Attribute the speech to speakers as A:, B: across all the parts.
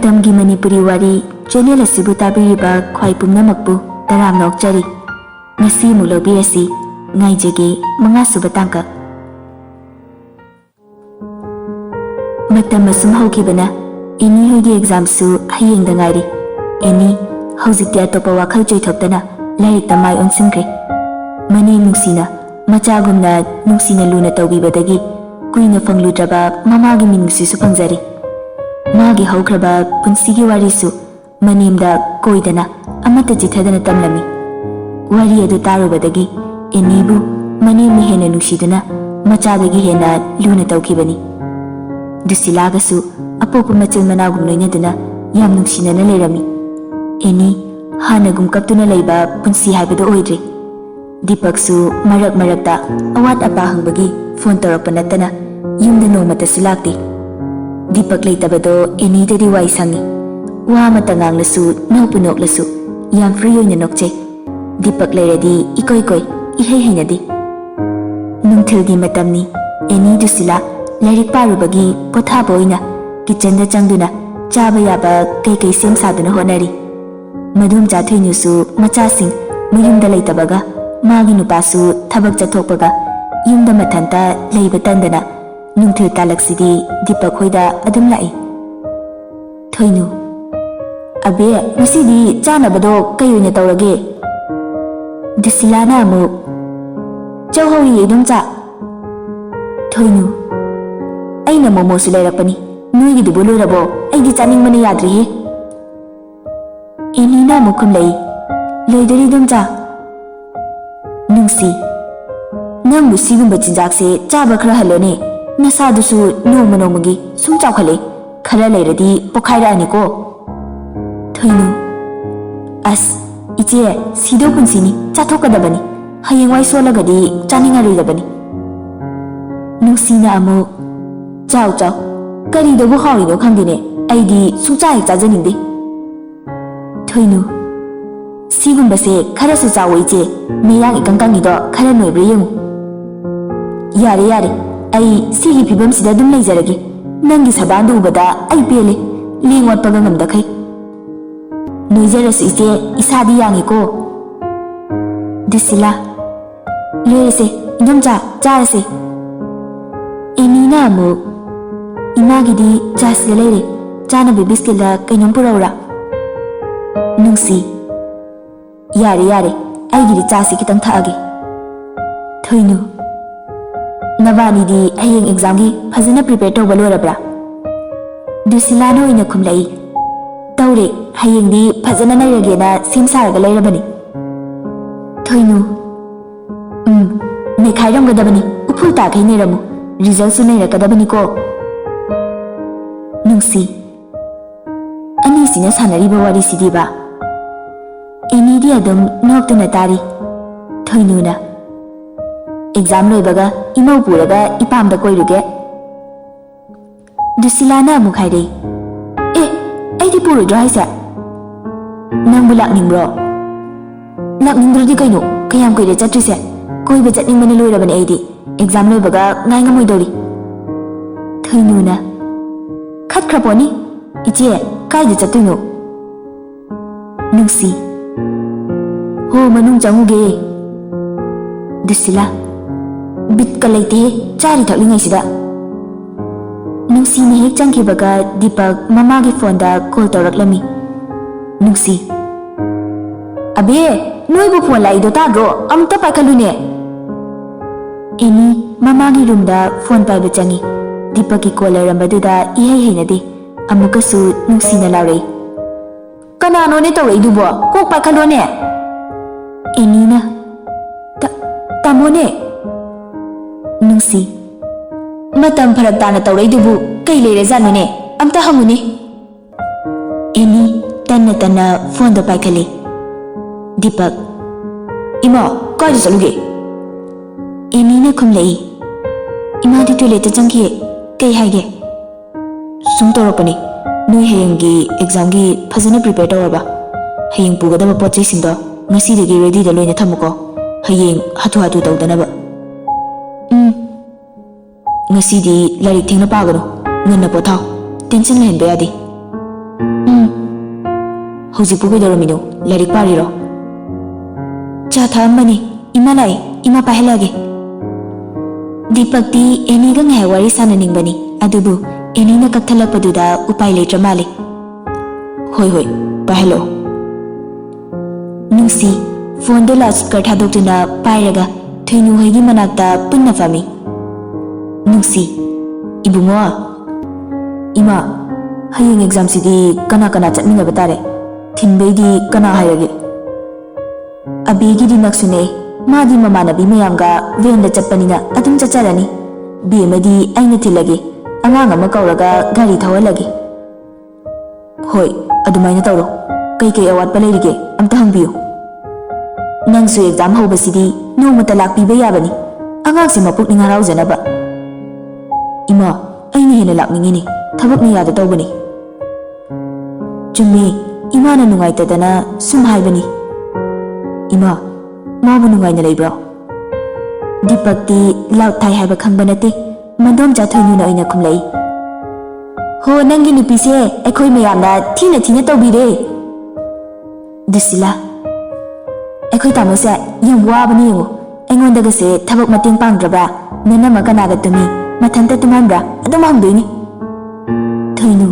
A: ꯃꯇꯝꯒꯤ ꯃꯅꯤꯄꯨꯔꯤ ꯋꯥꯔꯤ ꯆꯦꯅꯦꯜ ꯑꯁꯤꯕꯨ ꯇꯥꯕꯤꯔꯤꯕ ꯈ꯭ꯋꯥꯏ ꯄꯨꯝꯅꯃꯛꯄꯨ ꯇꯔꯥꯝꯅ ꯑꯣꯛꯆꯔꯤ. ꯉꯁꯤ ꯑꯃꯨꯛ ꯂꯧꯕꯤꯔꯁꯤ ꯉꯥꯏꯖꯒꯦ ꯃꯉꯥꯁꯨꯕ ꯇꯥꯡꯀꯛ. ꯃꯇꯝ ꯑꯁꯨꯝ ꯍꯧꯈꯤꯕꯅ ꯑꯦꯅꯤ ꯍꯣꯏꯒꯤ ꯑꯦꯛꯖꯥꯝꯁꯨ ꯍꯌꯦꯡꯗ ꯉꯥꯏꯔꯤ. ꯑꯦꯅꯤ ꯍꯧꯖꯤꯛꯇꯤ ꯑꯇꯣꯞꯄ ꯋꯥꯈꯜ ꯆꯣꯏꯊꯣꯛꯇꯅ ꯂꯥꯏꯔꯤꯛꯇ ꯃꯥꯏ ꯑꯣꯟꯁꯤꯟꯈ꯭ꯔꯦ. ꯃꯅꯦ ꯅꯨꯡꯁꯤꯅ ꯃꯆꯥꯒꯨꯝꯅ ꯅꯨꯡꯁꯤꯅ ꯂꯨꯅ ꯇꯧꯕꯤꯕꯗꯒꯤ ꯀꯨꯏꯅ ꯐꯪꯂꯨꯗ꯭ꯔꯕ ꯃꯃꯥꯒꯤ ꯃꯤꯅꯨꯡꯁꯤꯁꯨ ꯐꯪꯖꯔꯤ. ꯃꯥꯒꯤ ꯍꯧꯈ꯭ꯔꯕ ꯄꯨꯟꯁꯤꯒꯤ ꯋꯥꯔꯤꯁꯨ ꯃꯅꯦꯝꯗ ꯀꯣꯏꯗꯅ ꯑꯃꯠꯇ ꯆꯤꯊꯗꯅ ꯇꯝꯂꯝꯃꯤ. ꯋꯥꯔꯤ ꯑꯗꯨ ꯇꯥꯔꯨꯕꯗꯒꯤ ꯑꯦꯅꯤꯕꯨ ꯃꯅꯦꯝꯅ ꯍꯦꯟꯅ ꯅꯨꯡꯁꯤꯗꯨꯅ ꯃꯆꯥꯗꯒꯤ ꯍꯦꯟꯅ ꯂꯨꯅ ꯇꯧꯈꯤꯕꯅꯤ. ꯗꯨꯁꯤꯂꯥꯒꯁꯨ ꯑꯄꯣꯛꯄ ꯃꯆꯤꯜ ꯃꯅꯥꯎꯒꯨꯝ ꯂꯣꯏꯅꯗꯨꯅ ꯌꯥꯝ ꯅꯨꯡꯁꯤꯅꯅ ꯂꯩꯔꯝꯃꯤ. ꯑꯦꯅꯤ ꯍꯥꯟꯅꯒꯨꯝ ꯀꯞꯇꯨꯅ ꯂꯩꯕ ꯄꯨꯟꯁꯤ ꯍꯥꯏꯕꯗꯨ ꯑꯣꯏꯗ꯭ꯔꯤ. ꯗꯤꯄꯛꯁꯨ ꯃꯔꯛ ꯃꯔꯛꯇ ꯑꯋꯥꯠ ꯑꯄꯥ ꯍꯪꯕꯒꯤ ꯐꯣꯟ ꯇꯧꯔꯛꯄ ꯅꯠꯇꯅ ꯌꯨꯝꯗ ꯅꯣꯡꯃꯇꯁꯨ ꯂꯥꯛꯇꯦ. ꯗꯤꯄꯛ ꯂꯩꯇꯕꯗꯣ ꯑꯦꯅꯤꯗꯗꯤ ꯋꯥꯏ ꯁꯪꯉꯤ. ꯋꯥ ꯑꯃꯠꯇ ꯉꯥꯡꯂꯁꯨ ꯅꯣꯛꯄꯨ ꯅꯣꯛꯂꯁꯨ ꯌꯥꯝ ꯐ꯭ꯔꯤ ꯑꯣꯏꯅ ꯅꯣꯛꯆꯩ. ꯗꯤꯄꯛ ꯂꯩꯔꯗꯤ ꯏꯀꯣꯏ ꯀꯣꯏ ꯏꯍꯩ ꯍꯩꯅꯗꯦ. ꯅꯨꯡꯊꯤꯜꯒꯤ ꯃꯇꯝꯅꯤ. ꯑꯦꯅꯤ ꯗꯨꯁꯤꯂꯥ ꯂꯥꯏꯔꯤꯛ ꯄꯥꯔꯨꯕꯒꯤ ꯄꯣꯊꯥꯕ ꯑꯣꯏꯅ ꯀꯤꯆꯟꯗ ꯆꯪꯗꯨꯅ ꯆꯥꯕ ꯌꯥꯕ ꯀꯩꯀꯩ ꯁꯦꯝ ꯁꯥꯗꯨꯅ ꯍꯣꯠꯅꯔꯤ. ꯃꯗꯣꯝꯆꯥ ꯊꯣꯏꯅꯨꯁꯨ ꯃꯆꯥꯁꯤꯡ ꯃꯌꯨꯝꯗ ꯂꯩꯇꯕꯒ ꯃꯥꯒꯤ ꯅꯨꯄꯥꯁꯨ ꯊꯕꯛ ꯆꯠꯊꯣꯛꯄꯒ ꯌꯨꯝꯗ ꯃꯊꯟꯇ ꯂꯩꯕ ꯇꯟꯗꯅ ꯅꯨꯡꯊꯤꯜ ꯇꯥꯂꯛꯁꯤꯗꯤ ꯗꯤꯄꯛ ꯍꯣꯏꯗ ꯑꯗꯨꯝ ꯂꯥꯛꯏ. ꯊꯣꯏꯅꯨ, ꯑꯕꯦ ꯉꯁꯤꯗꯤ ꯆꯥꯅꯕꯗꯣ ꯀꯩ ꯑꯣꯏꯅ ꯇꯧꯔꯒꯦ? ꯗꯨꯁꯤꯂꯥꯅ ꯑꯃꯨꯛ, ꯆꯧ ꯍꯧꯔꯤꯌꯦ ꯏꯗꯣꯝꯆꯥ. ꯊꯣꯏꯅꯨ, ꯑꯩꯅ ꯃꯣꯃꯣꯁꯨ ꯂꯩꯔꯛꯄꯅꯤ. ꯅꯣꯏꯒꯤꯗꯨꯕꯨ ꯂꯣꯏꯔꯕꯣ? ꯑꯩꯗꯤ ꯆꯥꯅꯤꯡꯕꯅ ꯌꯥꯗ꯭ꯔꯤꯍꯦ. ꯑꯦꯅꯤꯅ ꯑꯃꯨꯛ ꯈꯨꯝꯂꯛꯏ, ꯂꯣꯏꯗꯣꯔꯤ ꯏꯗꯣꯝꯆꯥ. ꯅꯨꯡꯁꯤ, ꯅꯪꯕꯨ ꯁꯤꯒꯨꯝꯕ ꯆꯤꯟꯖꯥꯛꯁꯦ ꯆꯥꯕ ꯈꯔ ꯍꯜꯂꯣꯅꯦ. ꯅꯁꯥꯗꯨꯁꯨ ꯅꯣꯡꯃ ꯅꯣꯡꯃꯒꯤ ꯁꯨꯝ ꯆꯥꯎꯈꯠꯂꯦ. ꯈꯔ ꯂꯩꯔꯗꯤ ꯄꯣꯛꯈꯥꯏꯔꯛꯑꯅꯤꯀꯣ. ꯊꯣꯏꯅꯨ, ꯑꯁ ꯏꯆꯦ, ꯁꯤꯗꯧ ꯄꯨꯟꯁꯤꯅꯤ, ꯆꯥꯊꯣꯛꯀꯗꯕꯅꯤ. ꯍꯌꯦꯡꯋꯥꯏ ꯁꯣꯜꯂꯒꯗꯤ ꯆꯥꯅꯤꯡꯉꯔꯣꯏꯗꯕꯅꯤ. ꯅꯨꯡꯁꯤꯅ ꯑꯃꯨꯛ, ꯆꯥꯎ ꯆꯥꯎ, ꯀꯔꯤꯗꯕꯨ ꯍꯥꯎꯔꯤꯅꯣ ꯈꯪꯗꯦꯅꯦ. ꯑꯩꯗꯤ ꯁꯨꯡꯆꯥ ꯍꯦꯛ ꯆꯥꯖꯅꯤꯡꯗꯦ. ꯊꯣꯏꯅꯨ, ꯁꯤꯒꯨꯝꯕꯁꯦ ꯈꯔꯁꯨ ꯆꯥꯎꯋꯣ ꯏꯆꯦ. ꯃꯌꯥꯡ ꯏꯀꯪ ꯀꯪꯉꯤꯗꯣ ꯈꯔ ꯅꯣꯏꯕ꯭ꯔꯥ ꯌꯦꯡꯉꯨ. ꯌꯥꯔꯦ ꯌꯥꯔꯦ, ꯑꯩ ꯁꯤꯒꯤ ꯐꯤꯕꯝꯁꯤꯗ ꯑꯗꯨꯝ ꯂꯩꯖꯔꯒꯦ. ꯅꯪꯒꯤ ꯁꯕꯥꯟꯗꯨ ꯎꯕꯗ ꯑꯩ ꯄꯦꯜꯂꯦ, ꯂꯦꯡ ꯑꯣꯠꯄꯒ ꯉꯝꯗꯈꯩ. ꯅꯣꯏꯖꯔꯁꯨ ꯏꯆꯦ, ꯏꯁꯥꯗꯤ ꯌꯥꯡꯉꯤꯀꯣ. ꯗꯨꯁꯤꯂꯥ, ꯂꯣꯏꯔꯁꯦ ꯏꯗꯣꯝꯆꯥ, ꯆꯥꯔꯁꯦ. ꯑꯦꯅꯤꯅ ꯑꯃꯨꯛ, ꯏꯃꯥꯒꯤꯗꯤ ꯆꯥ ꯁꯤꯗ ꯂꯩꯔꯦ. ꯆꯥꯅꯕ ꯕꯤꯁꯀꯤꯠꯂ ꯀꯩꯅꯣꯝ ꯄꯨꯔꯛꯎꯔꯥ? ꯅꯨꯡꯁꯤ, ꯌꯥꯔꯦ ꯌꯥꯔꯦ, ꯑꯩꯒꯤꯗꯤ ꯆꯥꯁꯤ ꯈꯤꯇꯪ ꯊꯛꯑꯒꯦ. ꯊꯣꯏꯅꯨ, ꯅꯕꯥꯅꯤꯗꯤ ꯍꯌꯦꯡ ꯑꯦꯛꯖꯥꯝꯒꯤ ꯐꯖꯅ ꯄ꯭ꯔꯤꯄꯦꯌꯔ ꯇꯧꯕ ꯂꯣꯏꯔꯕ꯭ꯔꯥ? ꯗꯨꯁꯤꯂꯥꯅ ꯑꯣꯏꯅ ꯈꯨꯝꯂꯛꯏ, ꯇꯧꯔꯦ. ꯍꯌꯦꯡꯗꯤ ꯐꯖꯅ ꯅꯩꯔꯒꯦꯅ ꯁꯦꯝ ꯁꯥꯔꯒ ꯂꯩꯔꯕꯅꯤ. ꯊꯣꯏꯅꯨ, ꯅꯩꯈꯥꯏꯔꯝꯒꯗꯕꯅꯤ. ꯎꯐꯨꯜ ꯇꯥꯈꯩ ꯅꯩꯔꯝꯃꯨ. ꯔꯤꯖꯜꯁꯨ ꯅꯩꯔꯛꯀꯗꯕꯅꯤꯀꯣ. ꯅꯨꯡꯁꯤ, ꯑꯅꯤꯁꯤꯅ ꯁꯥꯟꯅꯔꯤꯕ ꯋꯥꯔꯤꯁꯤꯗꯤꯕ. ꯑꯦꯅꯤꯗꯤ ꯑꯗꯨꯝ ꯅꯣꯛꯇꯨꯅ ꯇꯥꯔꯤ. ꯊꯣꯏꯅꯨꯅ, ꯑꯦꯛꯖꯥꯝ ꯂꯣꯏꯕꯒ ꯏꯃꯧ ꯄꯨꯔꯒ ꯏꯄꯥꯝꯗ ꯀꯣꯏꯔꯨꯒꯦ. ꯗꯨꯁꯤꯂꯥꯅ ꯑꯃꯨꯛ ꯍꯥꯏꯔꯛꯏ, ꯑꯦ, ꯑꯩꯗꯤ ꯄꯨꯔꯣꯏꯗ꯭ꯔꯣ ꯍꯥꯏꯁꯦ? ꯅꯪꯕꯨ ꯂꯥꯛꯅꯤꯡꯕ꯭ꯔꯣ? ꯂꯥꯛꯅꯤꯡꯗ꯭ꯔꯗꯤ ꯀꯩꯅꯣ, ꯀꯌꯥꯝ ꯀꯨꯏꯔꯦ ꯆꯠꯇ꯭ꯔꯤꯁꯦ? ꯀꯣꯏꯕ ꯆꯠꯅꯤꯡꯕꯅ ꯂꯣꯏꯔꯕꯅꯦ ꯑꯩꯗꯤ. ꯑꯦꯛꯖꯥꯝ ꯂꯣꯏꯕꯒ ꯉꯥꯏ ꯉꯝꯃꯣꯏꯗꯧꯔꯤ. ꯊꯣꯏꯅꯨꯅ, ꯈꯠꯈ꯭ꯔꯄꯣꯠꯅꯤ. ꯏꯆꯦ, ꯀꯥꯏꯗ ꯆꯠꯇꯣꯏꯅꯣ? ꯅꯨꯡꯁꯤ, ꯍꯣ ꯃꯅꯨꯡ ꯆꯪꯉꯨꯒꯦ. ꯗꯨꯁꯤꯂꯥ, ꯕꯤꯠꯀ ꯂꯩꯇꯦꯍꯦ ꯆꯥꯔꯤ ꯊꯛꯂꯤꯉꯩꯁꯤꯗ. ꯅꯨꯡꯁꯤꯅ ꯍꯦꯛ ꯆꯪꯈꯤꯕꯒ ꯗꯤꯄꯛ ꯃꯃꯥꯒꯤ ꯐꯣꯟꯗ ꯀꯣꯜ ꯇꯧꯔꯛꯂꯝꯃꯤ. ꯅꯨꯡꯁꯤ, ꯑꯕꯦ, ꯅꯣꯏꯕꯨ ꯐꯣꯟ ꯂꯥꯛꯏꯗꯣ ꯇꯥꯗ꯭ꯔꯣ? ꯑꯝꯇ ꯄꯥꯏꯈꯠꯂꯨꯅꯦ. ꯑꯦꯅꯤ ꯃꯃꯥꯒꯤ ꯔꯨꯝꯗ ꯐꯣꯟ ꯄꯥꯏꯕ ꯆꯪꯉꯤ. ꯗꯤꯄꯛꯀꯤ ꯀꯣꯜ ꯂꯩꯔꯝꯕꯗꯨꯗ ꯏꯍꯩ ꯍꯩꯅꯗꯦ. ꯑꯃꯨꯛꯀꯁꯨ ꯅꯨꯡꯁꯤꯅ ꯂꯥꯎꯔꯛꯏ, ꯀꯅꯥꯅꯣꯅꯦ ꯇꯧꯔꯛꯏꯗꯨꯕꯣ? ꯀꯣꯛ ꯄꯥꯏꯈꯠꯂꯣꯅꯦ. ꯑꯦꯅꯤꯅ, ꯇꯥꯃꯣꯅꯦ. ꯅꯨꯡꯁꯤ, ꯃꯇꯝ ꯐꯔꯛ ꯇꯥꯅ ꯇꯧꯔꯛꯏꯗꯨꯕꯨ ꯀꯩ ꯂꯩꯔꯖꯥꯠꯅꯣꯅꯦ? ꯑꯝꯇ ꯍꯪꯉꯨꯅꯦ. ꯑꯦꯅꯤ ꯇꯟꯅ ꯇꯟꯅ ꯐꯣꯟꯗꯣ ꯄꯥꯏꯈꯠꯂꯤ. ꯗꯤꯄꯛ, ꯏꯃꯥ, ꯀꯥꯏꯗ ꯆꯠꯂꯨꯒꯦ? ꯑꯦꯅꯤꯅ ꯈꯨꯝꯂꯛꯏ, ꯏꯃꯥꯗꯤ ꯇꯣꯏꯂꯦꯠꯇ ꯆꯪꯈꯤꯌꯦ. ꯀꯩ ꯍꯥꯏꯒꯦ? ꯁꯨꯝ ꯇꯧꯔꯛꯄꯅꯤ. ꯅꯣꯏ ꯍꯌꯦꯡꯒꯤ ꯑꯦꯛꯖꯥꯝꯒꯤ ꯐꯖꯅ ꯄ꯭ꯔꯤꯄꯦꯌꯔ ꯇꯧꯔꯕ? ꯍꯌꯦꯡ ꯄꯨꯒꯗꯕ ꯄꯣꯠ ꯆꯩꯁꯤꯡꯗꯣ ꯉꯁꯤꯗꯒꯤ ꯔꯦꯗꯤꯗ ꯂꯣꯏꯅ ꯊꯝꯃꯨꯀꯣ. ꯍꯌꯦꯡ ꯍꯥꯊꯨ ꯍꯥꯊꯨ ꯇꯧꯗꯅꯕ. ꯉꯁꯤꯗꯤ ꯂꯥꯏꯔꯤꯛ ꯊꯦꯡꯅ ꯄꯥꯒꯅꯨ. ꯉꯟꯅ ꯄꯣꯊꯥꯎ. ꯇꯦꯟꯁꯟ ꯂꯩꯍꯟꯕ ꯌꯥꯗꯦ. ꯍꯧꯖꯤꯛꯄꯨ ꯀꯩꯗꯧꯔꯝꯃꯤꯅꯣ? ꯂꯥꯏꯔꯤꯛ ꯄꯥꯔꯤꯔꯣ? ꯆꯥ ꯊꯛꯑꯝꯕꯅꯤ. ꯏꯃꯥ ꯂꯥꯛꯏ. ꯏꯃꯥ ꯄꯥꯏꯍꯜꯂꯛꯑꯒꯦ. ꯗꯤꯄꯛꯇꯤ ꯑꯦꯅꯤꯒ ꯉꯥꯏꯍꯥꯛ ꯋꯥꯔꯤ ꯁꯥꯟꯅꯅꯤꯡꯕꯅꯤ, ꯑꯗꯨꯕꯨ ꯑꯦꯅꯤꯅ ꯀꯛꯊꯠꯂꯛꯄꯗꯨꯗ ꯎꯄꯥꯏ ꯂꯩꯇ꯭ꯔ ꯃꯥꯜꯂꯤ. ꯍꯣꯏ ꯄꯥꯏꯍꯜꯂꯛꯑꯣ. ꯅꯨꯡꯁꯤ ꯐꯣꯟꯗꯣ ꯂꯥꯎꯗ ꯁ꯭ꯄꯤꯀꯔ ꯊꯥꯗꯣꯛꯇꯨꯅ ꯄꯥꯏꯔꯒ ꯊꯣꯏꯅꯨ ꯍꯣꯏꯒꯤ ꯃꯅꯥꯛꯇ ꯄꯨꯟꯅ ꯐꯝꯃꯤ. ꯅꯨꯡꯁꯤ, ꯏꯕꯨꯡꯉꯣ. ꯏꯃꯥ, ꯍꯌꯦꯡ ꯑꯦꯛꯖꯥꯝꯁꯤꯗꯤ ꯀꯅꯥ ꯆꯠꯃꯤꯟꯅꯕ ꯇꯥꯔꯦ? ꯊꯤꯟꯕꯩꯗꯤ ꯀꯅꯥ ꯍꯥꯏꯔꯒꯦ? ꯑꯕꯤꯒꯤꯗꯤ ꯅꯛꯁꯨꯅꯦ. ꯃꯥꯗꯤ ꯃꯃꯥꯟꯅꯕꯤ ꯃꯌꯥꯝꯒ ꯚꯦꯟꯗ ꯆꯠꯄꯅꯤꯅ ꯑꯗꯨꯝ ꯆꯠꯆꯔꯅꯤ. ꯕꯦꯝꯃꯗꯤ ꯑꯩꯅ ꯊꯤꯜꯂꯒꯦ. ꯑꯉꯥꯡ ꯑꯃ ꯀꯧꯔꯒ ꯒꯥꯔꯤ ꯊꯧꯍꯜꯂꯒꯦ. ꯍꯣꯏ, ꯑꯗꯨꯃꯥꯏꯅ ꯇꯧꯔꯣ. ꯀꯩꯀꯩ ꯑꯋꯥꯠꯄ ꯂꯩꯔꯤꯒꯦ ꯑꯝꯇ ꯍꯪꯕꯤꯌꯨ. ꯅꯪꯁꯨ ꯑꯦꯛꯖꯥꯝ ꯍꯧꯕꯁꯤꯗꯤ ꯅꯣꯡꯃꯇ ꯂꯥꯛꯄꯤꯕ ꯌꯥꯕꯅꯤ, ꯑꯉꯥꯡꯁꯦ ꯃꯄꯨꯛꯅꯤꯡ ꯍꯔꯥꯎꯖꯅꯕ. ꯏꯃꯥ, ꯑꯩꯅ ꯍꯦꯟꯅ ꯂꯥꯛꯅꯤꯡꯉꯤꯅꯤ. ꯊꯕꯛꯅ ꯌꯥꯗ ꯇꯧꯕꯅꯤ. ꯆꯨꯝꯃꯤ, ꯏꯃꯥꯅ ꯅꯨꯡꯉꯥꯏꯇꯗꯅ ꯁꯨꯝ ꯍꯥꯏꯕꯅꯤ. ꯏꯃꯥ, ꯃꯥꯕꯨ ꯅꯨꯡꯉꯥꯏꯅ ꯂꯩꯕ꯭ꯔꯣ? ꯗꯤꯄꯛꯇꯤ ꯂꯥꯎꯗ ꯊꯥꯏ ꯍꯥꯏꯕ ꯈꯪꯕ ꯅꯠꯇꯦ. ꯃꯗꯣꯝꯆꯥ ꯊꯣꯏꯅꯨꯅ ꯑꯣꯏꯅ ꯈꯨꯝꯂꯛꯏ. ꯍꯣ, ꯅꯪꯒꯤ ꯅꯨꯄꯤꯁꯦ ꯑꯩꯈꯣꯏ ꯃꯌꯥꯝꯅ ꯊꯤꯅ ꯇꯧꯕꯤꯔꯦ. ꯗꯨꯁꯤꯂꯥ, ꯑꯩꯈꯣꯏ ꯇꯥꯃꯣꯁꯦ ꯌꯥꯝ ꯋꯥꯕꯅꯤ ꯌꯦꯡꯉꯨ. ꯑꯩꯉꯣꯟꯗꯒꯁꯦ ꯊꯕꯛ ꯃꯇꯦꯡ ꯄꯥꯡꯗ꯭ꯔꯕ꯭ꯔꯥ? ꯅꯅꯝꯃ ꯀꯅꯥꯒ ꯇꯨꯝꯃꯤ? ꯃꯊꯟꯇ ꯇꯨꯝꯍꯟꯕ꯭ꯔꯥ? ꯑꯗꯨꯝ ꯍꯪꯗꯣꯏꯅꯤ. ꯊꯣꯏꯅꯨ,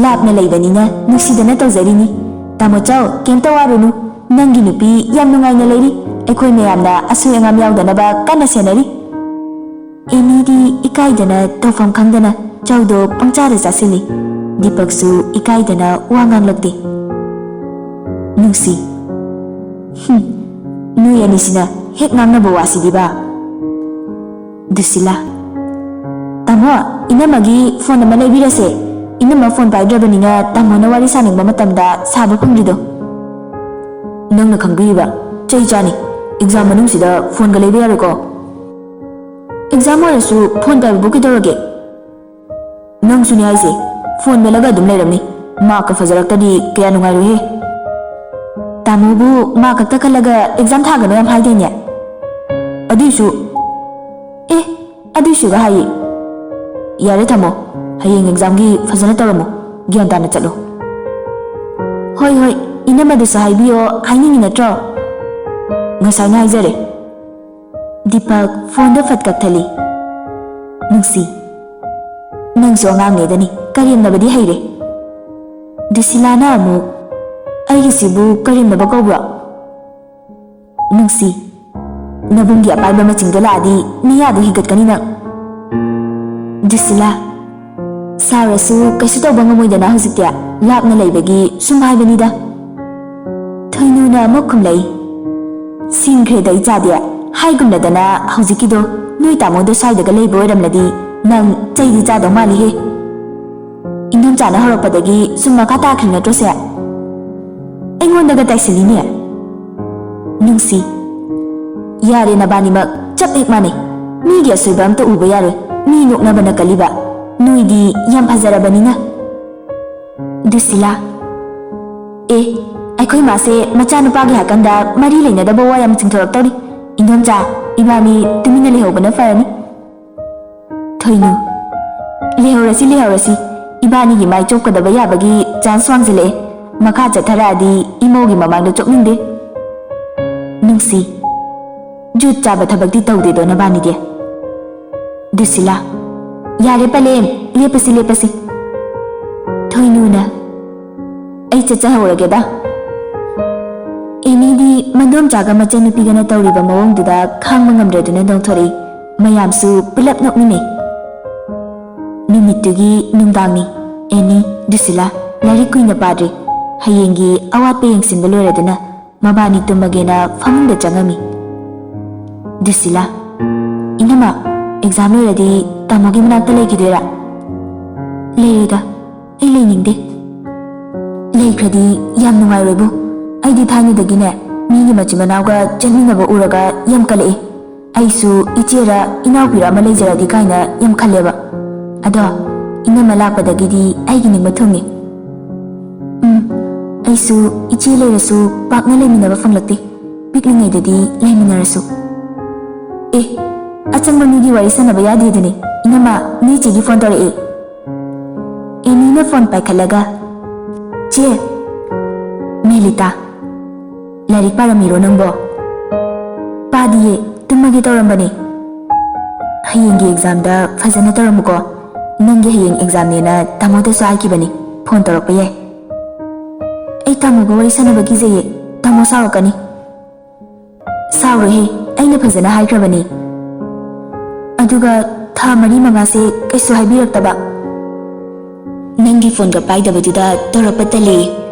A: ꯂꯥꯞꯅ ꯂꯩꯕꯅꯤꯅ ꯅꯨꯡꯁꯤꯗꯅ ꯇꯧꯖꯔꯤꯅꯤ. ꯇꯥꯃꯣꯆꯧ, ꯀꯩꯝꯇ ꯋꯥꯔꯨꯅꯨ. ꯅꯪꯒꯤ ꯅꯨꯄꯤ ꯌꯥꯝ ꯅꯨꯡꯉꯥꯏꯅ ꯂꯩꯔꯤ. ꯑꯩꯈꯣꯏ ꯃꯌꯥꯝꯅ ꯑꯁꯣꯏ ꯑꯉꯥꯝ ꯌꯥꯎꯗꯅꯕ ꯀꯟꯅ ꯁꯦꯟꯅꯔꯤ. ꯑꯦꯅꯤꯗꯤ ꯏꯀꯥꯏꯗꯅ ꯇꯧꯐꯝ ꯈꯪꯗꯅ ꯆꯧꯗꯣ ꯄꯪꯆꯥꯗ ꯆꯥꯁꯤꯜꯂꯤ. ꯗꯤꯄꯛꯁꯨ ꯏꯀꯥꯏꯗꯅ ꯋꯥ ꯉꯥꯡꯂꯛꯇꯦ. ꯅꯨꯡꯁꯤ, ꯅꯣꯏ ꯑꯅꯤꯁꯤꯅ ꯍꯦꯛ ꯉꯥꯡꯅꯕ ꯋꯥꯁꯤꯗꯤꯕꯥ. ꯗꯨꯁꯤꯂꯥ, ꯇꯥꯃꯣ, ꯏꯅꯝꯃꯒꯤ ꯐꯣꯟ ꯑꯃ ꯂꯩꯕꯤꯔꯁꯦ. ꯏꯅꯝꯃ ꯐꯣꯟ ꯄꯥꯏꯗ꯭ꯔꯕꯅꯤꯅ ꯇꯥꯃꯣꯅ ꯋꯥꯔꯤ ꯁꯥꯅꯤꯡꯕ ꯃꯇꯝꯗ ꯁꯥꯕ ꯐꯪꯗ꯭ꯔꯤꯗꯣ. ꯅꯪꯅ ꯈꯪꯕꯤꯔꯤꯕ? ꯆꯩ ꯆꯥꯅꯤ. ꯑꯦꯛꯖꯥꯝ ꯃꯅꯨꯡꯁꯤꯗ ꯐꯣꯟꯒ ꯂꯩꯕ ꯌꯥꯔꯣꯏꯀꯣ? ꯑꯦꯛꯖꯥꯝ ꯑꯣꯏꯔꯁꯨ ꯐꯣꯟ ꯄꯥꯏꯕꯕꯨ ꯀꯩꯗꯧꯔꯒꯦ? ꯅꯪꯁꯨꯅꯦ ꯍꯥꯏꯁꯦ, ꯐꯣꯟ ꯃꯦꯠꯂꯒ ꯑꯗꯨꯝ ꯂꯩꯔꯝꯅꯤ. ꯃꯥꯔꯛꯀ ꯐꯖꯔꯛꯇꯗꯤ ꯀꯌꯥ ꯅꯨꯡꯉꯥꯏꯔꯣꯏꯍꯦ. ꯇꯥꯃꯣꯕꯨ ꯃꯥꯔꯛ ꯈꯛꯇ ꯈꯜꯂꯒ ꯑꯦꯛꯖꯥꯝ ꯊꯥꯒꯅꯣ ꯌꯥꯝ ꯍꯥꯏꯗꯣꯏꯅꯦ. ꯑꯗꯨꯏꯁꯨꯒ ꯍꯥꯏꯌꯦ. ꯌꯥꯔꯦ ꯊꯝꯃꯣ. ꯍꯌꯦꯡ ꯑꯦꯛꯖꯥꯝꯒꯤ ꯐꯖꯅ ꯇꯧꯔꯝꯃꯣ. ꯒ꯭ꯌꯥꯟ ꯇꯥꯅ ꯆꯠꯂꯣ. ꯍꯣꯏ, ꯏꯅꯝꯃꯗꯁꯨ ꯍꯥꯏꯕꯤꯌꯣ. ꯍꯥꯏꯅꯤꯡꯉꯤ ꯅꯠꯇ꯭ꯔꯣ? ꯉꯁꯥꯏꯅ ꯍꯥꯏꯖꯔꯦ. ꯗꯤꯄꯛ ꯐꯣꯟꯗꯣ ꯐꯠ ꯀꯛꯊꯠꯂꯤ. ꯅꯨꯡꯁꯤ, ꯅꯪꯁꯨ ꯑꯉꯥꯡꯅꯦꯗꯅꯤ, ꯀꯔꯦꯝꯅꯕꯗꯤ ꯍꯩꯔꯦ. ꯗꯨꯁꯤꯂꯥꯅ ꯑꯃꯨꯛ, ꯑꯩꯒꯤꯁꯤꯕꯨ ꯀꯔꯦꯝꯅꯕ ꯀꯧꯕ꯭ꯔꯣ? ꯅꯨꯡꯁꯤ, ꯅꯕꯨꯡꯒꯤ ꯑꯄꯥꯏꯕ ꯃꯆꯤꯡꯗꯣ ꯂꯥꯛꯑꯗꯤ ꯃꯤꯌꯥꯗꯣ ꯍꯤꯒꯠꯀꯅꯤ ꯅꯪ. ꯗꯨꯁꯤꯂꯥ, ꯁꯥꯎꯔꯁꯨ ꯀꯩꯁꯨ ꯇꯧꯕ ꯉꯝꯃꯣꯏꯗꯅ ꯍꯧꯖꯤꯛꯇꯤ. ꯂꯥꯞꯅ ꯂꯩꯕꯒꯤ ꯁꯨꯝ ꯍꯥꯏꯕꯅꯤꯗ. ꯊꯣꯏꯅꯨꯅ ꯑꯃꯨꯛ ꯈꯨꯝꯂꯛꯏ. ꯁꯤꯡꯈ꯭ꯔꯦꯗ ꯏꯆꯥꯗꯤ. ꯍꯥꯏꯒꯨꯝꯅꯗꯅ ꯍꯧꯖꯤꯛꯀꯤꯗꯣ ꯅꯣꯏ ꯇꯥꯃꯣꯗꯣ ꯁ꯭ꯋꯥꯏꯗꯒ ꯂꯩꯕ ꯑꯣꯏꯔꯝꯂꯗꯤ ꯅꯪ ꯆꯩꯗꯤ ꯆꯥꯗꯧ ꯃꯥꯜꯂꯤꯍꯦ. ꯏꯟꯗꯣꯝꯆꯥꯅ ꯍꯧꯔꯛꯄꯗꯒꯤ ꯁꯨꯝ ꯃꯈꯥ ꯇꯥꯈ꯭ꯔꯤ ꯅꯠꯇ꯭ꯔꯣꯁꯦ? ꯑꯩꯉꯣꯟꯗꯒ ꯇꯥꯏꯁꯤꯜꯂꯤꯅꯦ. ꯅꯨꯡꯁꯤ, ꯌꯥꯔꯦ ꯅꯕꯥꯅꯤꯃꯛ ꯆꯞ ꯍꯦꯛ ꯃꯥꯟꯅꯩ. ꯃꯤꯒꯤ ꯑꯁꯣꯏꯕ ꯑꯝꯇ ꯎꯕ ꯌꯥꯔꯣꯏ. ꯃꯤ ꯅꯣꯛꯅꯕꯅ ꯀꯜꯂꯤꯕ. ꯅꯣꯏꯗꯤ ꯌꯥꯝ ꯐꯖꯔꯕꯅꯤꯅ. ꯗꯨꯁꯤꯂꯥ, ꯑꯩꯈꯣꯏ ꯃꯥꯁꯦ ꯃꯆꯥꯅꯨꯄꯥꯒꯤ ꯍꯥꯏꯀꯟꯗ ꯃꯔꯤ ꯂꯩꯅꯗꯕ ꯋꯥ ꯌꯥꯝ ꯆꯤꯡꯊꯣꯔꯛꯇꯧꯔꯤ. ꯏꯟꯗꯣꯝꯆꯥ, ꯏꯕꯥꯅꯤ ꯇꯨꯃꯤꯟꯅ ꯂꯩꯍꯧꯕꯅ ꯐꯔꯅꯤ. ꯊꯣꯏꯅꯨ, ꯂꯩꯍꯧꯔꯁꯤ. ꯏꯕꯥꯅꯤꯒꯤ ꯃꯥꯏ ꯆꯣꯞꯀꯗꯕ ꯌꯥꯕꯒꯤ ꯆꯥꯟꯁ ꯋꯥꯡꯁꯤꯜꯂꯛꯑꯦ. ꯃꯈꯥ ꯆꯠꯊꯔꯛꯑꯗꯤ ꯏꯃꯧꯒꯤ ꯃꯃꯥꯡꯗ ꯆꯣꯞꯅꯤꯡꯗꯦ. ꯅꯨꯡꯁꯤ, ꯖꯨꯠ ꯆꯥꯕ ꯊꯕꯛꯇꯤ ꯇꯧꯗꯦꯗꯣ ꯅꯕꯥꯅꯤꯗꯤ. ꯗꯨꯁꯤꯂꯥ, ꯌꯥꯔꯦ ꯄꯂꯦꯝ, ꯂꯦꯞꯄꯁꯤ. ꯊꯣꯏꯅꯨꯅ, ꯑꯩ ꯆꯠꯆꯍꯧꯔꯒꯦꯗ. ꯑꯦꯅꯤꯗꯤ ꯃꯗꯣꯝꯆꯥꯒ ꯃꯆꯟꯅꯨꯄꯤꯒꯅ ꯇꯧꯔꯤꯕ ꯃꯑꯣꯡꯗꯨꯗ ꯈꯥꯡꯕ ꯉꯝꯗ꯭ꯔꯗꯨꯅ ꯅꯣꯡꯊꯣꯔꯛꯏ. ꯃꯌꯥꯝꯁꯨ ꯄꯨꯂꯞ ꯅꯣꯛꯃꯤꯟꯅꯩ. ꯅꯨꯃꯤꯠꯇꯨꯒꯤ ꯅꯨꯡꯗꯥꯡꯅꯤ. ꯑꯦꯅꯤ, ꯗꯨꯁꯤꯂꯥ ꯂꯥꯏꯔꯤꯛ ꯀꯨꯏꯅ ꯄꯥꯗ꯭ꯔꯤ. ꯍꯌꯦꯡꯒꯤ ꯑꯋꯥꯠꯄ ꯌꯦꯡꯁꯤꯟꯕ ꯂꯣꯏꯔꯗꯨꯅ ꯃꯕꯥꯅꯤ ꯇꯨꯝꯃꯒꯦꯅ ꯐꯃꯨꯡꯗ ꯆꯪꯉꯝꯃꯤ. ꯗꯨꯁꯤꯂꯥ, ꯏꯅꯝꯃ, ꯑꯦꯛꯖꯥꯝ ꯂꯣꯏꯔꯗꯤ ꯇꯥꯃꯣꯒꯤ ꯃꯅꯥꯛꯇ ꯂꯩꯈꯤꯗꯣꯏꯔꯥ? ꯂꯩꯔꯣꯏꯗ, ꯑꯩ ꯂꯩꯅꯤꯡꯗꯦ. ꯂꯩꯈ꯭ꯔꯗꯤ ꯌꯥꯝ ꯅꯨꯡꯉꯥꯏꯔꯣꯏꯕꯨ. ꯑꯩꯗꯤ ꯊꯥꯏꯅꯗꯒꯤꯅꯦ ꯃꯤꯒꯤ ꯃꯆꯤꯟ ꯃꯅꯥꯎꯒ ꯆꯠꯃꯤꯟꯅꯕ ꯎꯔꯒ ꯌꯥꯝ ꯀꯜꯂꯛꯏ. ꯑꯩꯁꯨ ꯏꯆꯦꯔ ꯏꯅꯥꯎꯄꯤꯔ ꯑꯃ ꯂꯩꯖꯔꯗꯤ ꯀꯥꯏꯅ ꯌꯥꯝ ꯈꯜꯂꯦꯕ. ꯑꯗꯣ ꯏꯅꯝꯃ ꯂꯥꯛꯄꯗꯒꯤꯗꯤ ꯑꯩꯒꯤ ꯅꯤꯡꯕ ꯊꯨꯡꯉꯤ. ꯑꯩꯁꯨ ꯏꯆꯦ ꯂꯩꯔꯁꯨ ꯄꯥꯛꯅ ꯂꯩꯃꯤꯟꯅꯕ ꯐꯪꯂꯛꯇꯦ. ꯄꯤꯛꯂꯤꯉꯩꯗꯗꯤ ꯂꯩꯃꯤꯟꯅꯔꯁꯨ. ꯑꯆꯪꯕ ꯃꯤꯒꯤ ꯋꯥꯔꯤ ꯁꯥꯟꯅꯕ ꯌꯥꯗꯦꯗꯨꯅꯤ. ꯏꯅꯝꯃ, ꯅꯣꯏ ꯆꯦꯒꯤ ꯐꯣꯟ ꯇꯧꯔꯛꯏ. ꯑꯦꯅꯤꯅ ꯐꯣꯟ ꯄꯥꯏꯈꯠꯂꯒ, ꯆꯦ, ꯃꯦꯂꯤꯇꯥ ꯂꯥꯏꯔꯤꯛ ꯄꯥꯔꯝꯃꯤꯔꯣ ꯅꯪꯕꯣ ꯄꯥꯗꯤꯌꯦ ꯇꯨꯝꯃꯒꯦ ꯇꯧꯔꯝꯕꯅꯦ ꯍꯌꯦꯡꯒꯤ ꯑꯦꯛꯖꯥꯝꯗ ꯐꯖꯅ ꯇꯧꯔꯝꯃꯨꯀꯣ ꯅꯪꯒꯤ ꯍꯌꯦꯡ ꯑꯦꯛꯖꯥꯝꯅꯦꯅ ꯇꯥꯃꯣꯗꯁꯨ ꯍꯥꯏꯈꯤꯕꯅꯤ ꯐꯣꯟ ꯇꯧꯔꯛꯄ ꯌꯥꯏ ꯑꯩ ꯇꯥꯃꯣꯒ ꯋꯥꯔꯤ ꯁꯥꯟꯅꯕ ꯀꯤꯖꯩꯌꯦ ꯇꯥꯃꯣ ꯁꯥꯎꯔꯛꯀꯅꯤ ꯁꯥꯎꯔꯣꯏꯍꯦ ꯑꯩꯅ ꯐꯖꯅ ꯍꯥꯏꯈ꯭ꯔꯕꯅꯤ ꯑꯗꯨꯒ ꯊꯥ 4-5ꯁꯦ ꯀꯩꯁꯨ ꯍꯥꯏꯕꯤꯔꯛꯇꯕ ꯅꯪꯒꯤ ꯐꯣꯟꯒ ꯄꯥꯏꯗꯕꯗꯨꯗ ꯇꯧꯔꯛꯄ ꯇꯜꯂꯦ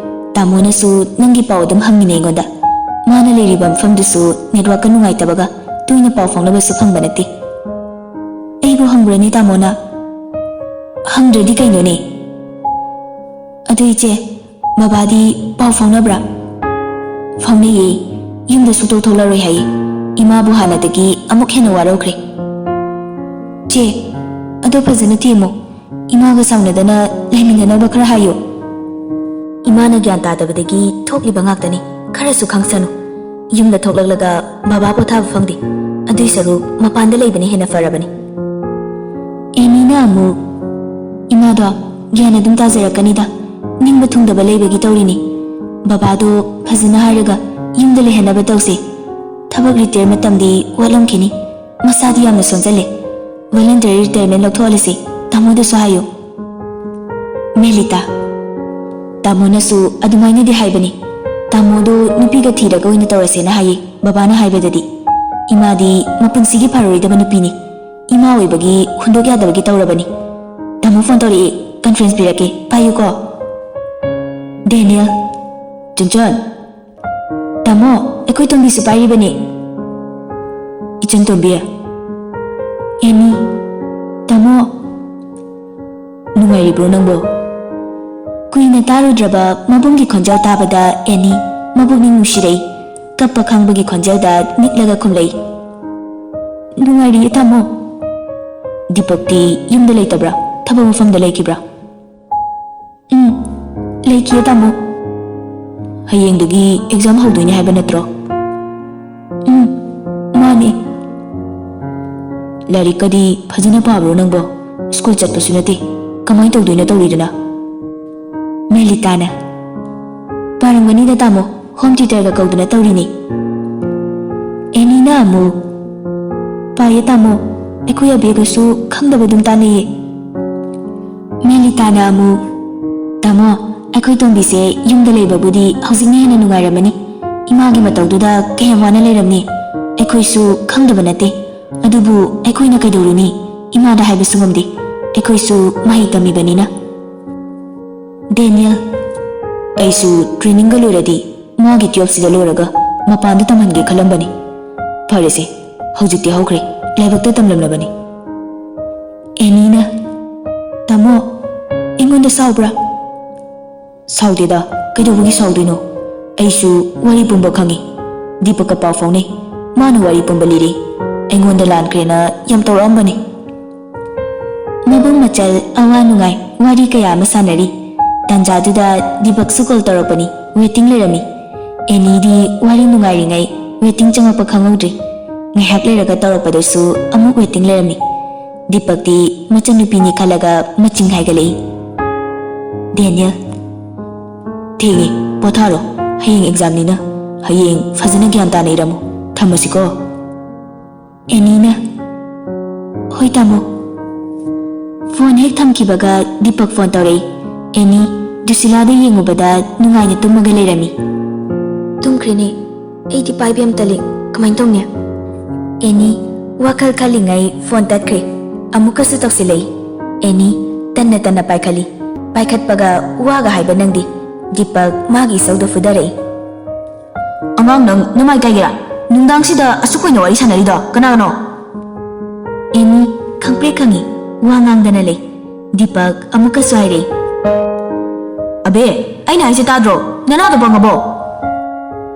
A: ꯇꯥꯃꯣꯅꯁꯨ ꯅꯪꯒꯤ ꯄꯥꯎ ꯑꯗꯨꯝ ꯍꯪꯉꯤꯅꯦ ꯑꯩꯉꯣꯟꯗ ꯃꯥꯅ ꯂꯩꯔꯤꯕ ꯃꯐꯝꯗꯨꯁꯨ ꯅꯦꯠꯋꯥꯔꯛꯀ ꯅꯨꯡꯉꯥꯏꯇꯕꯒ ꯇꯣꯏꯅ ꯄꯥꯎ ꯐꯥꯎꯅꯕꯁꯨ ꯐꯪꯕ ꯅꯠꯇꯦ ꯑꯩꯕꯨ ꯍꯪꯕ꯭ꯔꯅꯤ ꯇꯥꯃꯣꯅ ꯍꯪꯗ꯭ꯔꯗꯤ ꯀꯩꯅꯣꯅꯦ ꯑꯗꯨ ꯏꯆꯦ ꯕꯕꯥꯗꯤ ꯄꯥꯎ ꯐꯥꯎꯅꯕ꯭ꯔꯥ ꯐꯥꯎꯅꯩꯌꯦ ꯌꯨꯝꯗ ꯁꯨꯡꯊꯣꯛ ꯊꯣꯛꯂꯔꯣꯏ ꯍꯥꯏꯌꯦ ꯏꯃꯥꯕꯨ ꯍꯥꯟꯅꯗꯒꯤ ꯑꯃꯨꯛ ꯍꯦꯟꯅ ꯋꯥꯔꯧꯈ꯭ꯔꯦ ꯆꯦ ꯑꯗꯣ ꯐꯖꯅ ꯊꯦꯝꯃꯨ ꯏꯃꯥꯒ ꯁꯥꯎꯅꯗꯅ ꯂꯩꯃꯤꯟꯅꯅꯕ ꯈꯔ ꯍꯥꯏꯌꯨ ꯏꯃꯥꯅ ꯒ꯭ꯌꯥꯟ ꯇꯥꯗꯕꯗꯒꯤ ꯊꯣꯛꯂꯤꯕ ꯉꯥꯛꯇꯅꯤ ꯈꯔꯁꯨ ꯈꯪꯁꯅꯨ ꯌꯨꯝꯗ ꯊꯣꯛꯂꯛꯂꯒ ꯕꯕꯥ ꯄꯣꯊꯥꯕ ꯐꯪꯗꯦ ꯑꯗꯨꯏ ꯁꯔꯨꯛ ꯃꯄꯥꯟꯗ ꯂꯩꯕꯅ ꯍꯦꯟꯅ ꯐꯔꯕꯅꯤ ꯑꯦꯅꯤꯅ ꯑꯃꯨꯛ ꯏꯃꯥꯗꯣ ꯒ꯭ꯌꯥꯟ ꯑꯗꯨꯝ ꯇꯥꯖꯔꯛꯀꯅꯤꯗ ꯅꯤꯡꯕ ꯊꯨꯡꯗꯕ ꯂꯩꯕꯒꯤ ꯇꯧꯔꯤꯅꯤ ꯕꯕꯥꯗꯣ ꯐꯖꯅ ꯍꯥꯏꯔꯒ ꯌꯨꯝꯗ ꯂꯩꯍꯟꯅꯕ ꯇꯧꯁꯦ ꯊꯕꯛ ꯔꯤꯇꯥꯌꯔ ꯃꯇꯝꯗꯤ ꯋꯥꯠꯂꯝꯈꯤꯅꯤ ꯃꯁꯥꯗꯤ ꯌꯥꯝꯅ ꯁꯣꯟꯖꯜꯂꯦ ꯚꯣꯂꯟꯇꯔꯤ ꯔꯤꯇꯥꯌꯔꯃꯦꯟ ꯂꯧꯊꯣꯛꯍꯜꯂꯁꯤ ꯇꯥꯃꯣꯗꯁꯨ ꯍꯥꯏꯌꯨ ꯃꯦꯂꯤꯇꯥ ꯇꯥꯃꯣꯅꯁꯨ ꯑꯗꯨꯃꯥꯏꯅꯗꯤ ꯍꯥꯏꯕꯅꯤ ꯇꯥꯃꯣꯗꯣ ꯅꯨꯄꯤꯒ ꯊꯤꯔꯒ ꯑꯣꯏꯅ ꯇꯧꯔꯁꯦꯅ ꯍꯥꯏꯌꯦ ꯕꯕꯥꯅ ꯍꯥꯏꯕꯗꯗꯤ ꯏꯃꯥꯗꯤ ꯃꯄꯨꯟꯁꯤꯒꯤ ꯐꯔꯣꯏꯗꯕ ꯅꯨꯄꯤꯅꯤ ꯏꯃꯥ ꯑꯣꯏꯕꯒꯤ ꯍꯨꯟꯗꯣꯛ ꯌꯥꯗꯕꯒꯤ ꯇꯧꯔꯕꯅꯤ ꯇꯥꯃꯣ ꯐꯣꯟ ꯇꯧꯔꯛꯑꯦ ꯀꯟꯐꯔꯦꯟꯁ ꯄꯤꯔꯛꯀꯦ ꯄꯥꯏꯌꯨꯀꯣ ꯗꯦꯅꯤꯌꯦꯜ ꯆꯟꯆꯟ ꯇꯥꯃꯣ ꯑꯩꯈꯣꯏ ꯇꯣꯝꯕꯤꯁꯨ ꯄꯥꯏꯔꯤꯕꯅꯤ ꯏꯆꯟ ꯇꯣꯝꯕꯤ ꯑꯦꯅꯤ ꯇꯥꯃꯣ ꯅꯨꯡꯉꯥꯏꯔꯤꯕ꯭ꯔꯣ ꯅꯪꯕꯣ ꯀꯨꯏꯅ ꯇꯥꯔꯨꯗ꯭ꯔꯕ ꯃꯕꯨꯡꯒꯤ ꯈꯣꯟꯖꯦꯜ ꯇꯥꯕꯗ ꯑꯦꯅꯤ ꯃꯕꯨꯛꯅꯤꯡ ꯅꯨꯡꯁꯤꯔꯛꯏ ꯀꯞꯄ ꯈꯪꯕꯒꯤ ꯈꯣꯟꯖꯦꯜꯗ ꯅꯤꯛꯂꯒ ꯈꯨꯝꯂꯛꯏ ꯅꯨꯡꯉꯥꯏꯔꯤꯌꯦ ꯇꯥꯃꯣ ꯗꯤꯄꯛꯇꯤ ꯌꯨꯝꯗ ꯂꯩꯇꯕ꯭ꯔꯥ ꯊꯕꯛ ꯃꯐꯝꯗ ꯂꯩꯈꯤꯕ꯭ꯔꯥ ꯂꯩꯈꯤꯌꯦ ꯇꯥꯃꯣ ꯍꯌꯦꯡꯗꯒꯤ ꯑꯦꯛꯖꯥꯝ ꯍꯧꯗꯣꯏꯅꯦ ꯍꯥꯏꯕ ꯅꯠꯇ꯭ꯔꯣ ꯃꯥꯅꯦ ꯂꯥꯏꯔꯤꯛꯀꯗꯤ ꯐꯖꯅ ꯄꯥꯕ꯭ꯔꯣ ꯅꯪꯕꯣ ꯁ꯭ꯀꯨꯜ ꯆꯠꯄꯁꯨ ꯅꯠꯇꯦ ꯀꯃꯥꯏꯅ ꯇꯧꯗꯣꯏꯅꯣ ꯇꯧꯔꯤꯗꯅ ꯃꯦꯂꯤꯇꯥꯅ ꯄꯥꯔꯝꯒꯅꯤꯗ ꯇꯥꯃꯣ ꯍꯣꯝ ꯊꯤꯌꯦꯇꯔꯒ ꯀꯧꯗꯨꯅ ꯇꯧꯔꯤꯅꯤ ꯑꯦꯅꯤꯅ ꯑꯃꯨꯛ ꯄꯥꯏꯌꯦ ꯇꯥꯃꯣ ꯑꯩꯈꯣꯏ ꯑꯕꯦꯒꯁꯨ ꯈꯪꯗꯕ ꯑꯗꯨꯝ ꯇꯥꯟꯅꯩꯌꯦ ꯃꯦꯂꯤꯇꯥꯅ ꯑꯃꯨꯛ ꯇꯥꯃꯣ ꯑꯩꯈꯣꯏ ꯇꯣꯝꯕꯤꯁꯦ ꯌꯨꯝꯗ ꯂꯩꯕꯕꯨꯗꯤ ꯍꯧꯖꯤꯛꯅ ꯍꯦꯟꯅ ꯅꯨꯡꯉꯥꯏꯔꯝꯃꯅꯤ ꯏꯃꯥꯒꯤ ꯃꯇꯧꯗꯨꯗ ꯀꯌꯥꯝ ꯋꯥꯅ ꯂꯩꯔꯝꯅꯤ ꯑꯩꯈꯣꯏꯁꯨ ꯈꯪꯗꯕ ꯅꯠꯇꯦ ꯑꯗꯨꯕꯨ ꯑꯩꯈꯣꯏꯅ ꯀꯩꯗꯧꯔꯨꯅꯤ ꯏꯃꯥꯗ ꯍꯥꯏꯕꯁꯨ ꯉꯝꯗꯦ ꯑꯩꯈꯣꯏꯁꯨ ꯃꯍꯩ ꯇꯝꯃꯤꯕꯅꯤꯅ ꯗꯦꯅꯤꯌꯦꯜ ꯑꯩꯁꯨ ꯇ꯭ꯔꯦꯅꯤꯡꯒ ꯂꯣꯏꯔꯗꯤ ꯃꯥꯒꯤ 12ꯁꯤꯗ ꯂꯣꯏꯔꯒ ꯃꯄꯥꯟꯗ ꯇꯝꯍꯟꯒꯦ ꯈꯜꯂꯝꯕꯅꯤ ꯐꯔꯦꯁꯦ ꯍꯧꯖꯤꯛꯇꯤ ꯍꯧꯈ꯭ꯔꯦ ꯂꯥꯏꯕꯛꯇ ꯇꯝꯂꯝꯂꯕꯅꯤ ꯑꯦꯅꯤꯅ ꯇꯥꯃꯣ ꯑꯩꯉꯣꯟꯗ ꯁꯥꯎꯕ꯭ꯔꯥ ꯁꯥꯎꯗꯦꯗ ꯀꯩꯗꯧꯕꯒꯤ ꯁꯥꯎꯗꯣꯏꯅꯣ ꯑꯩꯁꯨ ꯋꯥꯔꯤ ꯄꯨꯝꯕ ꯈꯪꯉꯤ ꯗꯤꯄꯛꯀ ꯄꯥꯎ ꯐꯥꯎꯅꯩ ꯃꯥꯅ ꯋꯥꯔꯤ ꯄꯨꯝꯕ ꯂꯤꯔꯤ ꯑꯩꯉꯣꯟꯗ ꯂꯥꯟꯈ꯭ꯔꯦꯅ ꯌꯥꯝ ꯇꯧꯔꯛꯑꯝꯕꯅꯤ ꯃꯕꯨꯡ ꯃꯆꯜ ꯑꯋꯥ ꯅꯨꯡꯉꯥꯏ ꯋꯥꯔꯤ ꯀꯌꯥ ꯑꯃ ꯁꯥꯟꯅꯔꯤ ꯇꯥꯟꯖꯥꯗꯨꯗ ꯗꯤꯄꯛꯁꯨ ꯀꯣꯜ ꯇꯧꯔꯛꯄꯅꯤ ꯋꯦꯇꯤꯡ ꯂꯩꯔꯝꯃꯤ ꯑꯦꯅꯤꯗꯤ ꯋꯥꯔꯤ ꯅꯨꯡꯉꯥꯏꯔꯤꯉꯩ ꯋꯦꯇꯤꯡ ꯆꯪꯉꯛꯄ ꯈꯪꯍꯧꯗ꯭ꯔꯤ ꯉꯥꯏꯍꯥꯛ ꯂꯩꯔꯒ ꯇꯧꯔꯛꯄꯗꯁꯨ ꯑꯃꯨꯛ ꯋꯦꯇꯤꯡ ꯂꯩꯔꯝꯃꯤ ꯗꯤꯄꯛꯇꯤ ꯃꯆꯟꯅꯨꯄꯤꯅꯤ ꯈꯜꯂꯒ ꯃꯆꯤꯡ ꯍꯥꯏꯒꯠꯂꯛꯏ ꯗꯦꯅꯤꯌꯦꯜ ꯊꯦꯡꯉꯦ ꯄꯣꯊꯥꯔꯣ ꯍꯌꯦꯡ ꯑꯦꯛꯖꯥꯝꯅꯤꯅ ꯍꯌꯦꯡ ꯐꯖꯅ ꯒ꯭ꯌꯥꯟ ꯇꯥꯅ ꯏꯔꯝꯃꯨ ꯊꯝꯃꯁꯤꯀꯣ ꯑꯦꯅꯤꯅ ꯍꯣꯏ ꯇꯥꯃꯣ ꯐꯣꯟ ꯍꯦꯛ ꯊꯝꯈꯤꯕꯒ ꯗꯤꯄꯛ ꯐꯣꯟ ꯇꯧꯔꯛꯏ ꯑꯦꯅꯤ ꯖꯨꯁꯤꯂꯥꯗ ꯌꯦꯡꯉꯨꯕꯗ ꯅꯨꯡꯉꯥꯏꯅ ꯇꯨꯝꯃꯒ ꯂꯩꯔꯝꯃꯤ ꯇꯨꯝꯈ꯭ꯔꯦꯅꯦ ꯑꯩꯗꯤ ꯄꯥꯏꯕ ꯌꯥꯝ ꯇꯜꯂꯤ ꯀꯃꯥꯏꯅ ꯇꯧꯅꯤ ꯑꯦꯅꯤ ꯋꯥꯈꯜ ꯈꯜꯂꯤꯉꯩ ꯐꯣꯟ ꯇꯠꯈ꯭ꯔꯦ ꯑꯃꯨꯛꯀꯁꯨ ꯇꯧꯁꯤꯜꯂꯛꯏ ꯑꯦꯅꯤ ꯇꯟꯅ ꯇꯟꯅ ꯄꯥꯏꯈꯠꯂꯤ ꯄꯥꯏꯈꯠꯄꯒ ꯋꯥꯒ ꯍꯥꯏꯕ ꯅꯪꯗꯤ ꯗꯤꯄꯛ ꯃꯥꯒꯤ ꯏꯁꯧꯗ ꯐꯨꯗꯔꯛꯏ ꯑꯉꯥꯡ ꯅꯪ ꯅꯃꯥꯏ ꯀꯥꯏꯒꯦꯔꯥ ꯅꯨꯡꯗꯥꯡꯁꯤꯗ ꯑꯁꯨꯛ ꯀꯨꯏꯅ ꯋꯥꯔꯤ ꯁꯥꯟꯅꯔꯤꯗꯣ ꯀꯅꯥꯒꯅꯣ ꯑꯦꯅꯤ ꯈꯪꯄ꯭ꯔꯦꯛ ꯈꯪꯉꯤ ꯋꯥ ꯉꯥꯡꯗꯅ ꯂꯩ ꯗꯤꯄꯛ ꯑꯃꯨꯛꯀꯁꯨ ꯍꯥꯏꯔꯛꯏ ꯑꯕꯦ ꯑꯩꯅ ꯍꯥꯏꯁꯦ ꯇꯥꯗ꯭ꯔꯣ ꯅꯅꯥꯗꯣ ꯄꯪꯉꯕꯣ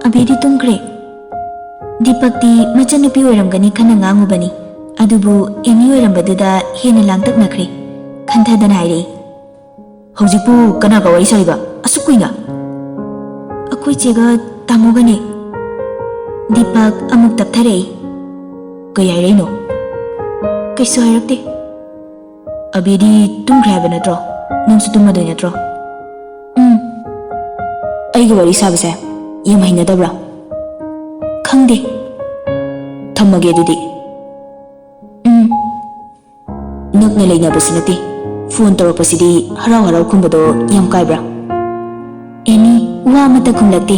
A: ꯑꯕꯦꯗꯤ ꯇꯨꯝꯈ꯭ꯔꯦ ꯗꯤꯄꯛꯇꯤ ꯃꯆꯟꯅꯨꯄꯤ ꯑꯣꯏꯔꯝꯒꯅꯤ ꯈꯟꯅ ꯉꯥꯡꯉꯨꯕꯅꯤ ꯑꯗꯨꯕꯨ ꯑꯦꯅꯤ ꯑꯣꯏꯔꯝꯕꯗꯨꯗ ꯍꯦꯟꯅ ꯂꯥꯡꯇꯛꯅꯈ꯭ꯔꯦ ꯈꯟꯊꯗꯅ ꯍꯥꯏꯔꯛꯏ ꯍꯧꯖꯤꯛꯄꯨ ꯀꯅꯥꯒ ꯋꯥꯔꯤ ꯁꯥꯔꯤꯕ ꯑꯁꯨꯛ ꯀꯨꯏꯅ ꯑꯩꯈꯣꯏ ꯆꯦꯒ ꯇꯥꯃꯣꯒꯅꯦ ꯗꯤꯄꯛ ꯑꯃꯨꯛ ꯇꯞꯊꯔꯛꯏ ꯀꯩ ꯍꯥꯏꯔꯛꯏꯅꯣ ꯀꯩꯁꯨ ꯍꯥꯏꯔꯛꯇꯦ ꯑꯕꯦꯗꯤ ꯇꯨꯝꯈ꯭ꯔꯦ ꯍꯥꯏꯕ ꯅꯠꯇ꯭ꯔꯣ ꯅꯪꯁꯨ ꯇꯨꯝꯃꯗꯣꯏ ꯅꯠꯇ꯭ꯔꯣ ꯑꯩ ꯑꯩꯒ ꯋꯥꯔꯤ ꯁꯥꯕꯁꯦ ꯌꯥꯝ ꯍꯩꯅꯗꯕ꯭ꯔꯥ? ꯈꯪꯗꯦ. ꯊꯝꯃꯒꯦ ꯑꯗꯨꯗꯤ. ꯅꯛꯅ ꯂꯩꯅꯕꯁꯨ ꯅꯠꯇꯦ. ꯐꯣꯟ ꯇꯧꯔꯛꯄꯁꯤꯗꯤ ꯍꯔꯥꯎ ꯍꯔꯥꯎ ꯈꯨꯝꯕꯗꯣ ꯌꯥꯝ ꯀꯥꯏꯕ꯭ꯔꯥ? ꯑꯦꯅꯤ ꯋꯥ ꯑꯃꯠꯇ ꯈꯨꯝꯂꯛꯇꯦ.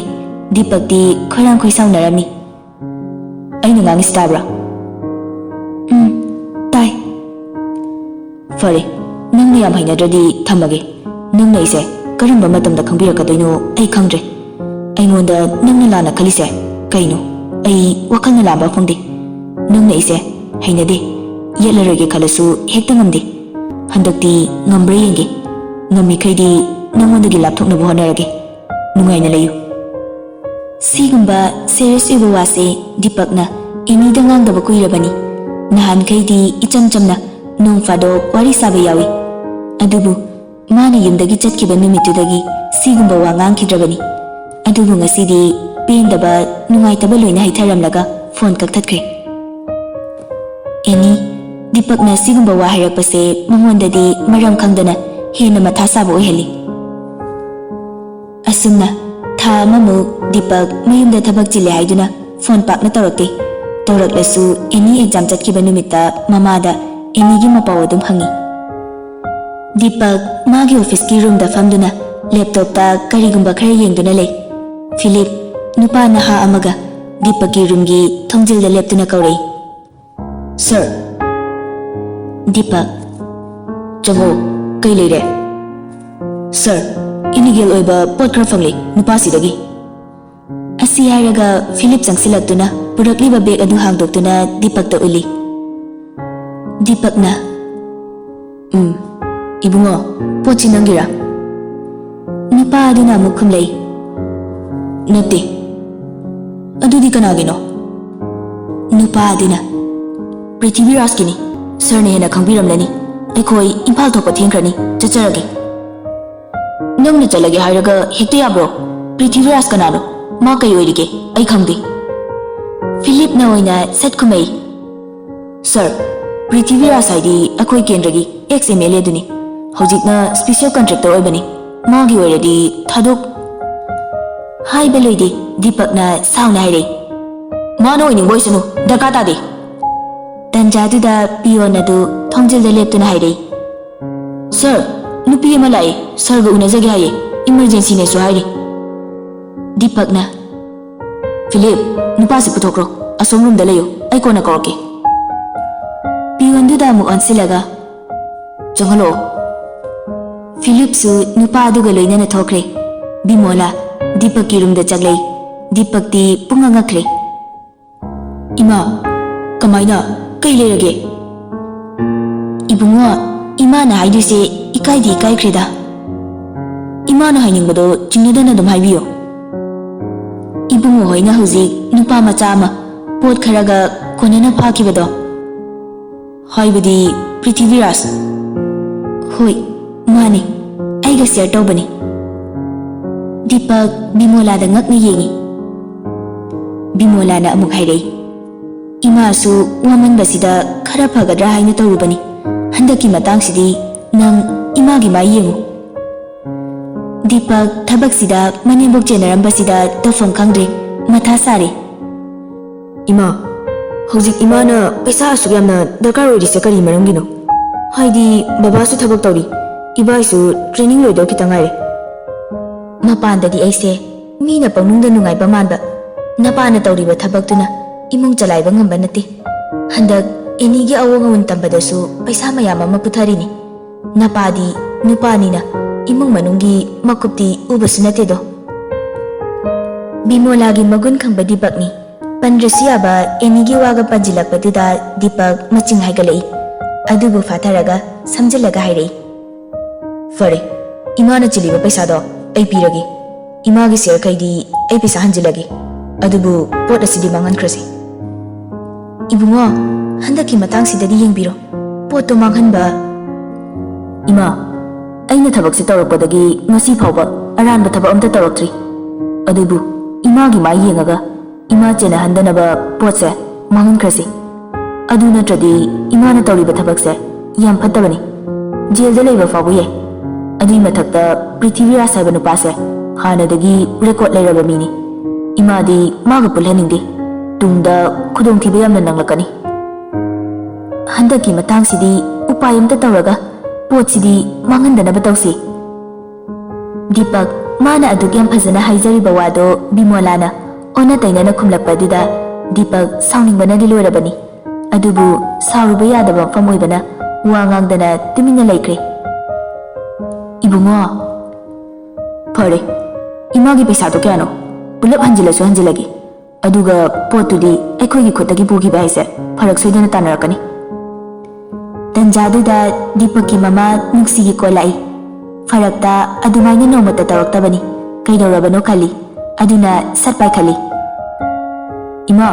A: ꯗꯤꯄꯛꯇꯤ ꯈꯣꯏꯔꯥꯡ ꯈꯣꯏꯁꯥꯎꯅꯔꯝꯃꯤ. ꯑꯩꯅ ꯉꯥꯡꯉꯤꯁꯤ ꯇꯥꯕ꯭ꯔꯥ? ꯇꯥꯏ. ꯐꯔꯦ, ꯅꯪꯅ ꯌꯥꯝ ꯍꯩꯅꯗ꯭ꯔꯗꯤ ꯊꯝꯃꯒꯦ. ꯅꯪꯅ ꯑꯩꯁꯦ ꯀꯔꯝꯕ ꯃꯇꯝꯗ ꯈꯪꯕꯤꯔꯛꯀꯗꯣꯏꯅꯣ ꯑꯩ ꯈꯪꯗ꯭ꯔꯦ. ꯑꯩꯉꯣꯟꯗ ꯅꯪꯅ ꯂꯥꯟꯅ ꯈꯜꯂꯤꯁꯦ ꯀꯩꯅꯣ? ꯑꯩ ꯋꯥꯈꯜꯅ ꯂꯥꯟꯕ ꯐꯪꯗꯦ. ꯅꯪꯅ ꯑꯩꯁꯦ ꯍꯩꯅꯗꯦ, ꯌꯦꯠꯂꯔꯣꯏꯒꯦ ꯈꯜꯂꯁꯨ ꯍꯦꯛꯇ ꯉꯝꯗꯦ. ꯍꯟꯗꯛꯇꯤ ꯉꯝꯕ꯭ꯔꯥ ꯌꯦꯡꯒꯦ. ꯉꯝꯃꯤꯈꯩꯗꯤ ꯅꯪꯉꯣꯟꯗꯒꯤ ꯂꯥꯞꯊꯣꯛꯅꯕ ꯍꯣꯠꯅꯔꯒꯦ. ꯅꯨꯡꯉꯥꯏꯅ ꯂꯩꯌꯨ. ꯁꯤꯒꯨꯝꯕ ꯁꯦꯔꯤꯌꯁ ꯑꯣꯏꯕ ꯋꯥꯁꯦ ꯗꯤꯄꯛꯅ ꯑꯦꯅꯤꯗ ꯉꯥꯡꯗꯕ ꯀꯨꯏꯔꯕꯅꯤ. ꯅꯍꯥꯟꯈꯩꯗꯤ ꯏꯆꯝ ꯆꯝꯅ ꯅꯣꯡ ꯐꯥꯗꯣꯛ ꯋꯥꯔꯤ ꯁꯥꯕ ꯌꯥꯎꯏ. ꯑꯗꯨꯕꯨ ꯃꯥꯅ ꯌꯨꯝꯗꯒꯤ ꯆꯠꯈꯤꯕ ꯅꯨꯃꯤꯠꯇꯨꯗꯒꯤ ꯁꯤꯒꯨꯝꯕ ꯋꯥ ꯉꯥꯡꯈꯤꯗ꯭ꯔꯕꯅꯤ. ꯑꯗꯨꯕꯨ ꯉꯁꯤꯗꯤ ꯄꯦꯟꯗꯕ, ꯅꯨꯡꯉꯥꯏꯇꯕ ꯂꯣꯏꯅ ꯍꯩꯊꯔꯝꯂꯒ ꯐꯣꯟ ꯀꯛꯊꯠꯈ꯭ꯔꯦ. ꯑꯦꯅꯤ, ꯗꯤꯄꯛꯅ ꯁꯤꯒꯨꯝꯕ ꯋꯥ ꯍꯥꯏꯔꯛꯄꯁꯦ ꯃꯉꯣꯟꯗꯗꯤ ꯃꯔꯝ ꯈꯪꯗꯅ ꯍꯦꯟꯅ ꯃꯊꯥ ꯁꯥꯕ ꯑꯣꯏꯍꯜꯂꯤ. ꯑꯁꯨꯝꯅ ꯊꯥ ꯑꯃꯃꯨꯛ ꯗꯤꯄꯛ ꯃꯌꯨꯝꯗ ꯊꯕꯛ ꯆꯤꯜꯂꯦ ꯍꯥꯏꯗꯨꯅ ꯐꯣꯟ ꯄꯥꯛꯅ ꯇꯧꯔꯛꯇꯦ. ꯇꯧꯔꯛꯂꯁꯨ ꯑꯦꯅꯤ ꯑꯦꯛꯖꯥꯝ ꯆꯠꯈꯤꯕ ꯅꯨꯃꯤꯠꯇ ꯃꯃꯥꯗ ꯑꯦꯅꯤꯒꯤ ꯃꯄꯥꯎ ꯑꯗꯨꯝ ꯍꯪꯉꯤ. ꯗꯤꯄꯛ ꯃꯥꯒꯤ ꯑꯣꯐꯤꯁꯀꯤ ꯔꯨꯝꯗ ꯐꯝꯗꯨꯅ ꯂꯦꯞꯇꯣꯞꯇ ꯀꯔꯤꯒꯨꯝꯕ ꯈꯔ ꯌꯦꯡꯗꯨꯅ ꯂꯩ. ꯐꯤꯂꯤꯞ, ꯅꯨꯄꯥ ꯅꯍꯥ ꯑꯃꯒ ꯗꯤꯄꯛꯀꯤ ꯔꯨꯝꯒꯤ ꯊꯣꯡꯖꯤꯜꯗ ꯂꯦꯞꯇꯨꯅ ꯀꯧꯔꯛꯏ. ꯁꯔ. ꯗꯤꯄꯛ: ꯆꯪꯉꯣ, ꯀꯩ ꯂꯩꯔꯦ? ꯁꯔ, ꯏꯂꯤꯒꯦꯜ ꯑꯣꯏꯕ ꯄꯣꯠ ꯈꯔ ꯐꯪꯂꯦ ꯅꯨꯄꯥꯁꯤꯗꯒꯤ. ꯑꯁꯤ ꯍꯥꯏꯔꯒ ꯐꯤꯂꯤꯞ ꯆꯪꯁꯤꯜꯂꯛꯇꯨꯅ ꯄꯨꯔꯛꯂꯤꯕ ꯕꯦഗ് ꯑꯗꯨ ꯍꯥꯡꯗꯣꯛꯇꯨꯅ ꯗꯤꯄꯛꯇ ꯎꯠꯂꯤ. ꯗꯤꯄꯛꯅ: ꯏꯕꯨꯡꯉꯣ, ꯄꯣꯠꯁꯤ ꯅꯪꯒꯤꯔꯥ? ꯅꯨꯄꯥ ꯑꯗꯨꯅ ꯑꯃꯨꯛ ꯈꯨꯝꯂꯛꯏ. ꯅꯠꯇꯦ. ꯑꯗꯨꯗꯤ ꯀꯅꯥꯒꯤꯅꯣ? ꯅꯨꯄꯥ ꯑꯗꯨꯅ: ꯄ꯭ꯔꯤꯊꯤꯕꯤꯔꯥꯖꯀꯤꯅꯤ. ꯁꯔꯅ ꯍꯦꯟꯅ ꯈꯪꯕꯤꯔꯝꯂꯅꯤ. ꯑꯩꯈꯣꯏ ꯏꯝꯐꯥꯜ ꯊꯣꯛꯄ ꯊꯦꯡꯈ꯭ꯔꯅꯤ. ꯆꯠꯆꯔꯒꯦ. ꯅꯪꯅ ꯆꯠꯂꯒꯦ ꯍꯥꯏꯔꯒ ꯍꯦꯛꯇ ꯌꯥꯕ꯭ꯔꯣ? ꯄ꯭ꯔꯤꯊꯤꯕꯤꯔꯥꯖ ꯀꯅꯥꯅꯣ? ꯃꯥ ꯀꯩ ꯑꯣꯏꯔꯤꯒꯦ? ꯑꯩ ꯈꯪꯗꯦ. ꯐꯤꯂꯤꯞꯅ ꯑꯣꯏꯅ ꯁꯠ ꯈꯨꯝꯃꯛꯏ. ꯁꯔ, ꯄ꯭ꯔꯤꯊꯤꯕꯤꯔꯥꯖ ꯍꯥꯏꯗꯤ ꯑꯩꯈꯣꯏ ꯀꯦꯟꯗ꯭ꯔꯒꯤ ꯑꯦꯛꯁ MLA ꯗꯨꯅꯤ. ꯍꯧꯖꯤꯛꯅ ꯁ꯭ꯄꯤꯁꯦꯜ ꯀꯟꯇ꯭ꯔꯦꯛꯇꯔ ꯑꯣꯏꯕꯅꯤ. ꯃꯥꯒꯤ ꯑꯣꯏꯔꯗꯤ ꯍꯥꯏꯕ ꯂꯣꯏꯗꯦ ꯗꯤꯄꯛꯅ ꯁꯥꯎꯅ ꯍꯥꯏꯔꯛꯏ. ꯃꯥꯅ ꯑꯣꯏꯅꯤꯡꯕ ꯑꯣꯏꯁꯅꯨ, ꯗꯔꯀꯥꯔ ꯇꯥꯗꯦ. ꯇꯟꯖꯥꯗꯨꯗ ꯄꯤꯌꯣꯟ ꯑꯗꯨ ꯊꯣꯡꯖꯤꯜꯗ ꯂꯦꯞꯇꯨꯅ ꯍꯥꯏꯔꯛꯏ. ꯁꯔ, ꯅꯨꯄꯤ ꯑꯃ ꯂꯥꯛꯑꯦ. ꯁꯔꯒ ꯎꯅꯖꯒꯦ ꯍꯥꯏꯌꯦ. ꯏꯃꯔꯖꯦꯟꯁꯤꯅꯦꯁꯨ ꯍꯥꯏꯔꯤ. ꯗꯤꯄꯛꯅ: ꯐꯤꯂꯤꯞ, ꯅꯨꯄꯥꯁꯤ ꯄꯨꯊꯣꯛꯈ꯭ꯔꯣ. ꯑꯁꯣꯝ ꯔꯨꯝꯗ ꯂꯩꯌꯨ. ꯑꯩ ꯀꯣꯟꯅ ꯀꯧꯔꯛꯀꯦ. ꯄꯤꯌꯣꯟꯗꯨꯗ ꯑꯃꯨꯛ ꯑꯣꯟꯁꯤꯜꯂꯒ: ꯆꯪꯍꯜꯂꯛꯑꯣ. ꯐꯤꯂꯤꯞꯁꯨ ꯅꯨꯄꯥ ꯑꯗꯨꯒ ꯂꯣꯏꯅꯅ ꯊꯣꯛꯈ꯭ꯔꯦ. ꯕꯤꯃꯣꯂꯥ ꯗꯤꯄꯛꯀꯤ ꯔꯨꯝꯗ ꯆꯪꯂꯛꯏ. ꯗꯤꯄꯛꯇꯤ ꯄꯨꯡꯉꯛ ꯉꯛꯈ꯭ꯔꯦ. ꯏꯃꯥ, ꯀꯃꯥꯏꯅ? ꯀꯩ ꯂꯩꯔꯒꯦ? ꯏꯕꯨꯡꯉꯣ, ꯏꯃꯥꯅ ꯍꯥꯏꯗꯣꯏꯁꯦ ꯏꯀꯥꯏꯗꯤ ꯏꯀꯥꯏꯈ꯭ꯔꯦꯗ. ꯏꯃꯥꯅ ꯍꯥꯏꯅꯤꯡꯕꯗꯣ ꯆꯤꯡꯅꯗꯅ ꯑꯗꯨꯝ ꯍꯥꯏꯕꯤꯌꯣ. ꯏꯕꯨꯡꯉꯣ ꯍꯣꯏꯅ ꯍꯧꯖꯤꯛ ꯅꯨꯄꯥ ꯃꯆꯥ ꯑꯃ ꯄꯣꯠ ꯈꯔꯒ ꯀꯣꯟꯅꯅ ꯐꯥꯈꯤꯕꯗꯣ. ꯍꯥꯏꯕꯗꯤ ꯄ꯭ꯔꯤꯊꯤꯕꯤꯔꯥꯖ? ꯍꯣꯏ, ꯃꯥꯅꯤ. ꯑꯩꯒ ꯁꯤꯌꯔ ꯇꯧꯕꯅꯤ. ꯗꯤꯄꯛ ꯕꯤꯃꯣꯂꯥꯗ ꯉꯛꯅ ꯌꯦꯡꯉꯤ. ꯕꯤꯃꯣꯂꯥꯅ ꯑꯃꯨꯛ ꯍꯥꯏꯔꯛꯏ. ꯏꯃꯥꯁꯨ ꯋꯥꯃꯟꯕꯁꯤꯗ ꯈꯔ ꯐꯒꯗ꯭ꯔꯥ ꯍꯥꯏꯅ ꯇꯧꯔꯨꯕꯅꯤ. ꯍꯟꯗꯛꯀꯤ ꯃꯇꯥꯡꯁꯤꯗꯤ ꯅꯪ ꯏꯃꯥꯒꯤ ꯃꯥꯏ ꯌꯦꯡꯉꯨ. ꯗꯤꯄꯛ ꯊꯕꯛꯁꯤꯗ ꯃꯅꯦꯝꯕꯣꯛ ꯆꯦꯟꯅꯔꯝꯕꯁꯤꯗ ꯇꯧꯐꯝ ꯈꯪꯗ꯭ꯔꯦ. ꯃꯊꯥ ꯁꯥꯔꯦ. ꯏꯃꯥ, ꯍꯧꯖꯤꯛ ꯏꯃꯥꯅ ꯄꯩꯁꯥ ꯑꯁꯨꯛ ꯌꯥꯝꯅ ꯗꯔꯀꯥꯔ ꯑꯣꯏꯔꯤꯁꯦ ꯀꯔꯤ ꯃꯔꯝꯒꯤꯅꯣ? ꯍꯥꯏꯗꯤ ꯕꯕꯥꯁꯨ ꯊꯕꯛ ꯇꯧꯔꯤ. ꯏꯕꯥꯏꯁꯨ ꯇ꯭ꯔꯦꯅꯤꯡ ꯂꯣꯏꯗꯧ ꯈꯤꯇꯪ ꯉꯥꯏꯔꯦ. ꯃꯄꯥꯟꯗꯗꯤ ꯑꯩꯁꯦ ꯃꯤꯅ ꯄꯪꯅꯨꯡꯗ ꯅꯨꯡꯉꯥꯏꯕ ꯃꯥꯟꯕ. ꯅꯄꯥꯅ ꯇꯧꯔꯤꯕ ꯊꯕꯛꯇꯨꯅ ꯏꯃꯨꯡ ꯆꯂꯥꯏꯕ ꯉꯝꯕ ꯅꯠꯇꯦ. ꯍꯟꯗꯛ ꯑꯦꯅꯤꯒꯤ ꯑꯋꯣꯡ ꯑꯋꯣꯟ ꯇꯝꯕꯗꯁꯨ ꯄꯩꯁా ꯃꯌꯥꯝ ꯑꯃ ꯄꯨꯊꯔꯤꯅꯤ. ꯅꯄꯥꯗꯤ ꯅꯨꯄꯥꯅꯤꯅ ꯏꯃꯨꯡ ꯃꯅꯨꯡꯒꯤ ꯃꯀꯨꯞꯇꯤ ꯎꯕꯁꯨ ꯅꯠꯇꯦꯗꯣ. ꯕꯤꯃꯣꯂꯥꯒꯤ ꯃꯒꯨꯟ ꯈꯪꯕ ꯗꯤꯄꯛꯅꯤ. ꯄꯟꯗ꯭ꯔꯁꯨ ꯌꯥꯕ ꯑꯦꯅꯤꯒꯤ ꯋꯥꯒ ꯄꯟꯖꯤꯜꯂꯛꯄꯗꯨꯗ ꯗꯤꯄꯛ ꯃꯆꯤꯡ ꯍꯥꯏꯒꯠꯂꯛꯏ. ꯑꯗꯨꯕꯨ ꯐꯥꯊꯔꯒ ꯁꯝꯖꯤꯜꯂꯒ ꯍꯥꯏꯔꯛꯏ. ꯐꯔꯦ, ꯏꯃꯥꯅ ꯆꯤꯜꯂꯤꯕ ꯄꯩꯁꯥꯗꯣ ꯑꯩ ꯄꯤꯔꯒꯦ. ꯏꯃꯥꯒꯤ ꯁꯦꯌꯔꯈꯩꯗꯤ ꯑꯩ ꯄꯩꯁꯥ ꯍꯟꯖꯤꯜꯂꯒꯦ. ꯑꯗꯨꯕꯨ ꯄꯣꯠ ꯑꯁꯤꯗꯤ ꯃꯥꯡꯍꯟꯈ꯭ꯔꯁꯤ. ꯏꯕꯨꯡꯉꯣ, ꯍꯟꯗꯛꯀꯤ ꯃꯇꯥꯡꯁꯤꯗꯗꯤ ꯌꯦꯡꯕꯤꯔꯣ. ꯄꯣꯠꯇꯣ ꯃꯥꯡꯍꯟꯕ... ꯏꯃꯥ, ꯑꯩꯅ ꯊꯕꯛꯁꯤ ꯇꯧꯔꯛꯄꯗꯒꯤ ꯉꯁꯤ ꯐꯥꯎꯕ ꯑꯔꯥꯟꯕ ꯊꯕꯛ ꯑꯝꯇ ꯇꯧꯔꯛꯇ꯭ꯔꯤ. ꯑꯗꯨꯕꯨ ꯏꯃꯥꯒꯤ ꯃꯥꯏ ꯌꯦꯡꯉꯒ ꯏꯃꯥ ꯆꯦꯟꯅꯍꯟꯗꯅꯕ ꯄꯣꯠꯁꯦ ꯃꯥꯡꯍꯟꯈ꯭ꯔꯁꯤ. ꯑꯗꯨ ꯅꯠꯇ꯭ꯔꯗꯤ ꯏꯃꯥꯅ ꯇꯧꯔꯤꯕ ꯊꯕꯛꯁꯦ ꯌꯥꯝ ꯐꯠꯇꯕꯅꯤ. ꯖꯦꯜꯗ ꯂꯩꯕ ꯐꯥꯎꯕ ꯌꯥꯏ. ꯑꯗꯨꯏ ꯃꯊꯛꯇ ꯄ꯭ꯔꯤꯊꯤꯕꯤꯔꯥꯖ ꯍꯥꯏꯕ ꯅꯨꯄꯥꯁꯦ ꯍꯥꯟꯅꯗꯒꯤ ꯔꯦꯀꯣꯔꯗ ꯂꯩꯔꯕ ꯃꯤꯅꯤ. ꯏꯃꯥꯗꯤ ꯃꯥꯒ ꯄꯨꯜꯍꯟꯅꯤꯡꯗꯦ. ꯇꯨꯡꯗ ꯈꯨꯗꯣꯡꯊꯤꯕ ꯌꯥꯝꯅ ꯅꯪꯂꯛꯀꯅꯤ. ꯍꯟꯗꯛꯀꯤ ꯃꯇꯥꯡꯁꯤꯗꯤ ꯎꯄꯥꯏ ꯑꯃꯇ ꯇꯧꯔꯒ ꯄꯣꯠꯁꯤꯗꯤ ꯃꯥꯡꯍꯟꯗꯅꯕ ꯇꯧꯁꯤ. ꯗꯤꯄꯛ ꯃꯥꯅ ꯑꯗꯨꯛ ꯌꯥꯝ ꯐꯖꯅ ꯍꯥꯏꯖꯔꯤꯕ ꯋꯥꯗꯣ ꯕꯤꯃꯣꯂꯥꯅ ꯑꯣꯟꯅ ꯇꯩꯅꯅ ꯈꯨꯝꯂꯛꯄꯗꯨꯗ ꯗꯤꯄꯛ ꯁꯥꯎꯅꯤꯡꯕꯅꯗꯤ ꯂꯣꯏꯔꯕꯅꯤ. ꯑꯗꯨꯕꯨ ꯁꯥꯎꯔꯨꯕ ꯌꯥꯗꯕ ꯃꯐꯝ ꯑꯣꯏꯕꯅ ꯋꯥ ꯉꯥꯡꯗꯅ ꯇꯨꯃꯤꯟꯅ ꯂꯩꯈ꯭ꯔꯦ. ꯏꯕꯨꯡꯉꯣ, ꯐꯔꯦ, ꯏꯃꯥꯒꯤ ꯄꯩꯁꯥꯗꯣ ꯀꯌꯥꯅꯣ? ꯄꯨꯂꯞ ꯍꯟꯖꯤꯜꯂꯁꯨ ꯍꯟꯖꯤꯜꯂꯒꯦ. ꯑꯗꯨꯒ ꯄꯣꯠꯇꯨꯗꯤ ꯑꯩꯈꯣꯏꯒꯤ ꯈꯨꯠꯇꯒꯤ ꯄꯨꯈꯤꯕ ꯍꯥꯏꯁꯦ ꯐꯔꯛ ꯁꯣꯏꯗꯅ ꯇꯥꯟꯅꯔꯛꯀꯅꯤ. ꯇꯟꯖꯥꯗꯨꯗ ꯗꯤꯄꯛꯀꯤ ꯃꯃꯥ ꯅꯨꯡꯁꯤꯒꯤ ꯀꯣꯜ ꯂꯥꯛꯏ. ꯐꯔꯛꯇ ꯑꯗꯨꯃꯥꯏꯅ ꯅꯣꯡꯃꯇ ꯇꯧꯔꯛꯇꯕꯅꯤ. ꯀꯩꯗꯧꯔꯕꯅꯣ ꯈꯜꯂꯤ. ꯑꯗꯨꯅ ꯁꯠ ꯄꯥꯏꯈꯠꯂꯤ. ꯏꯃꯥ.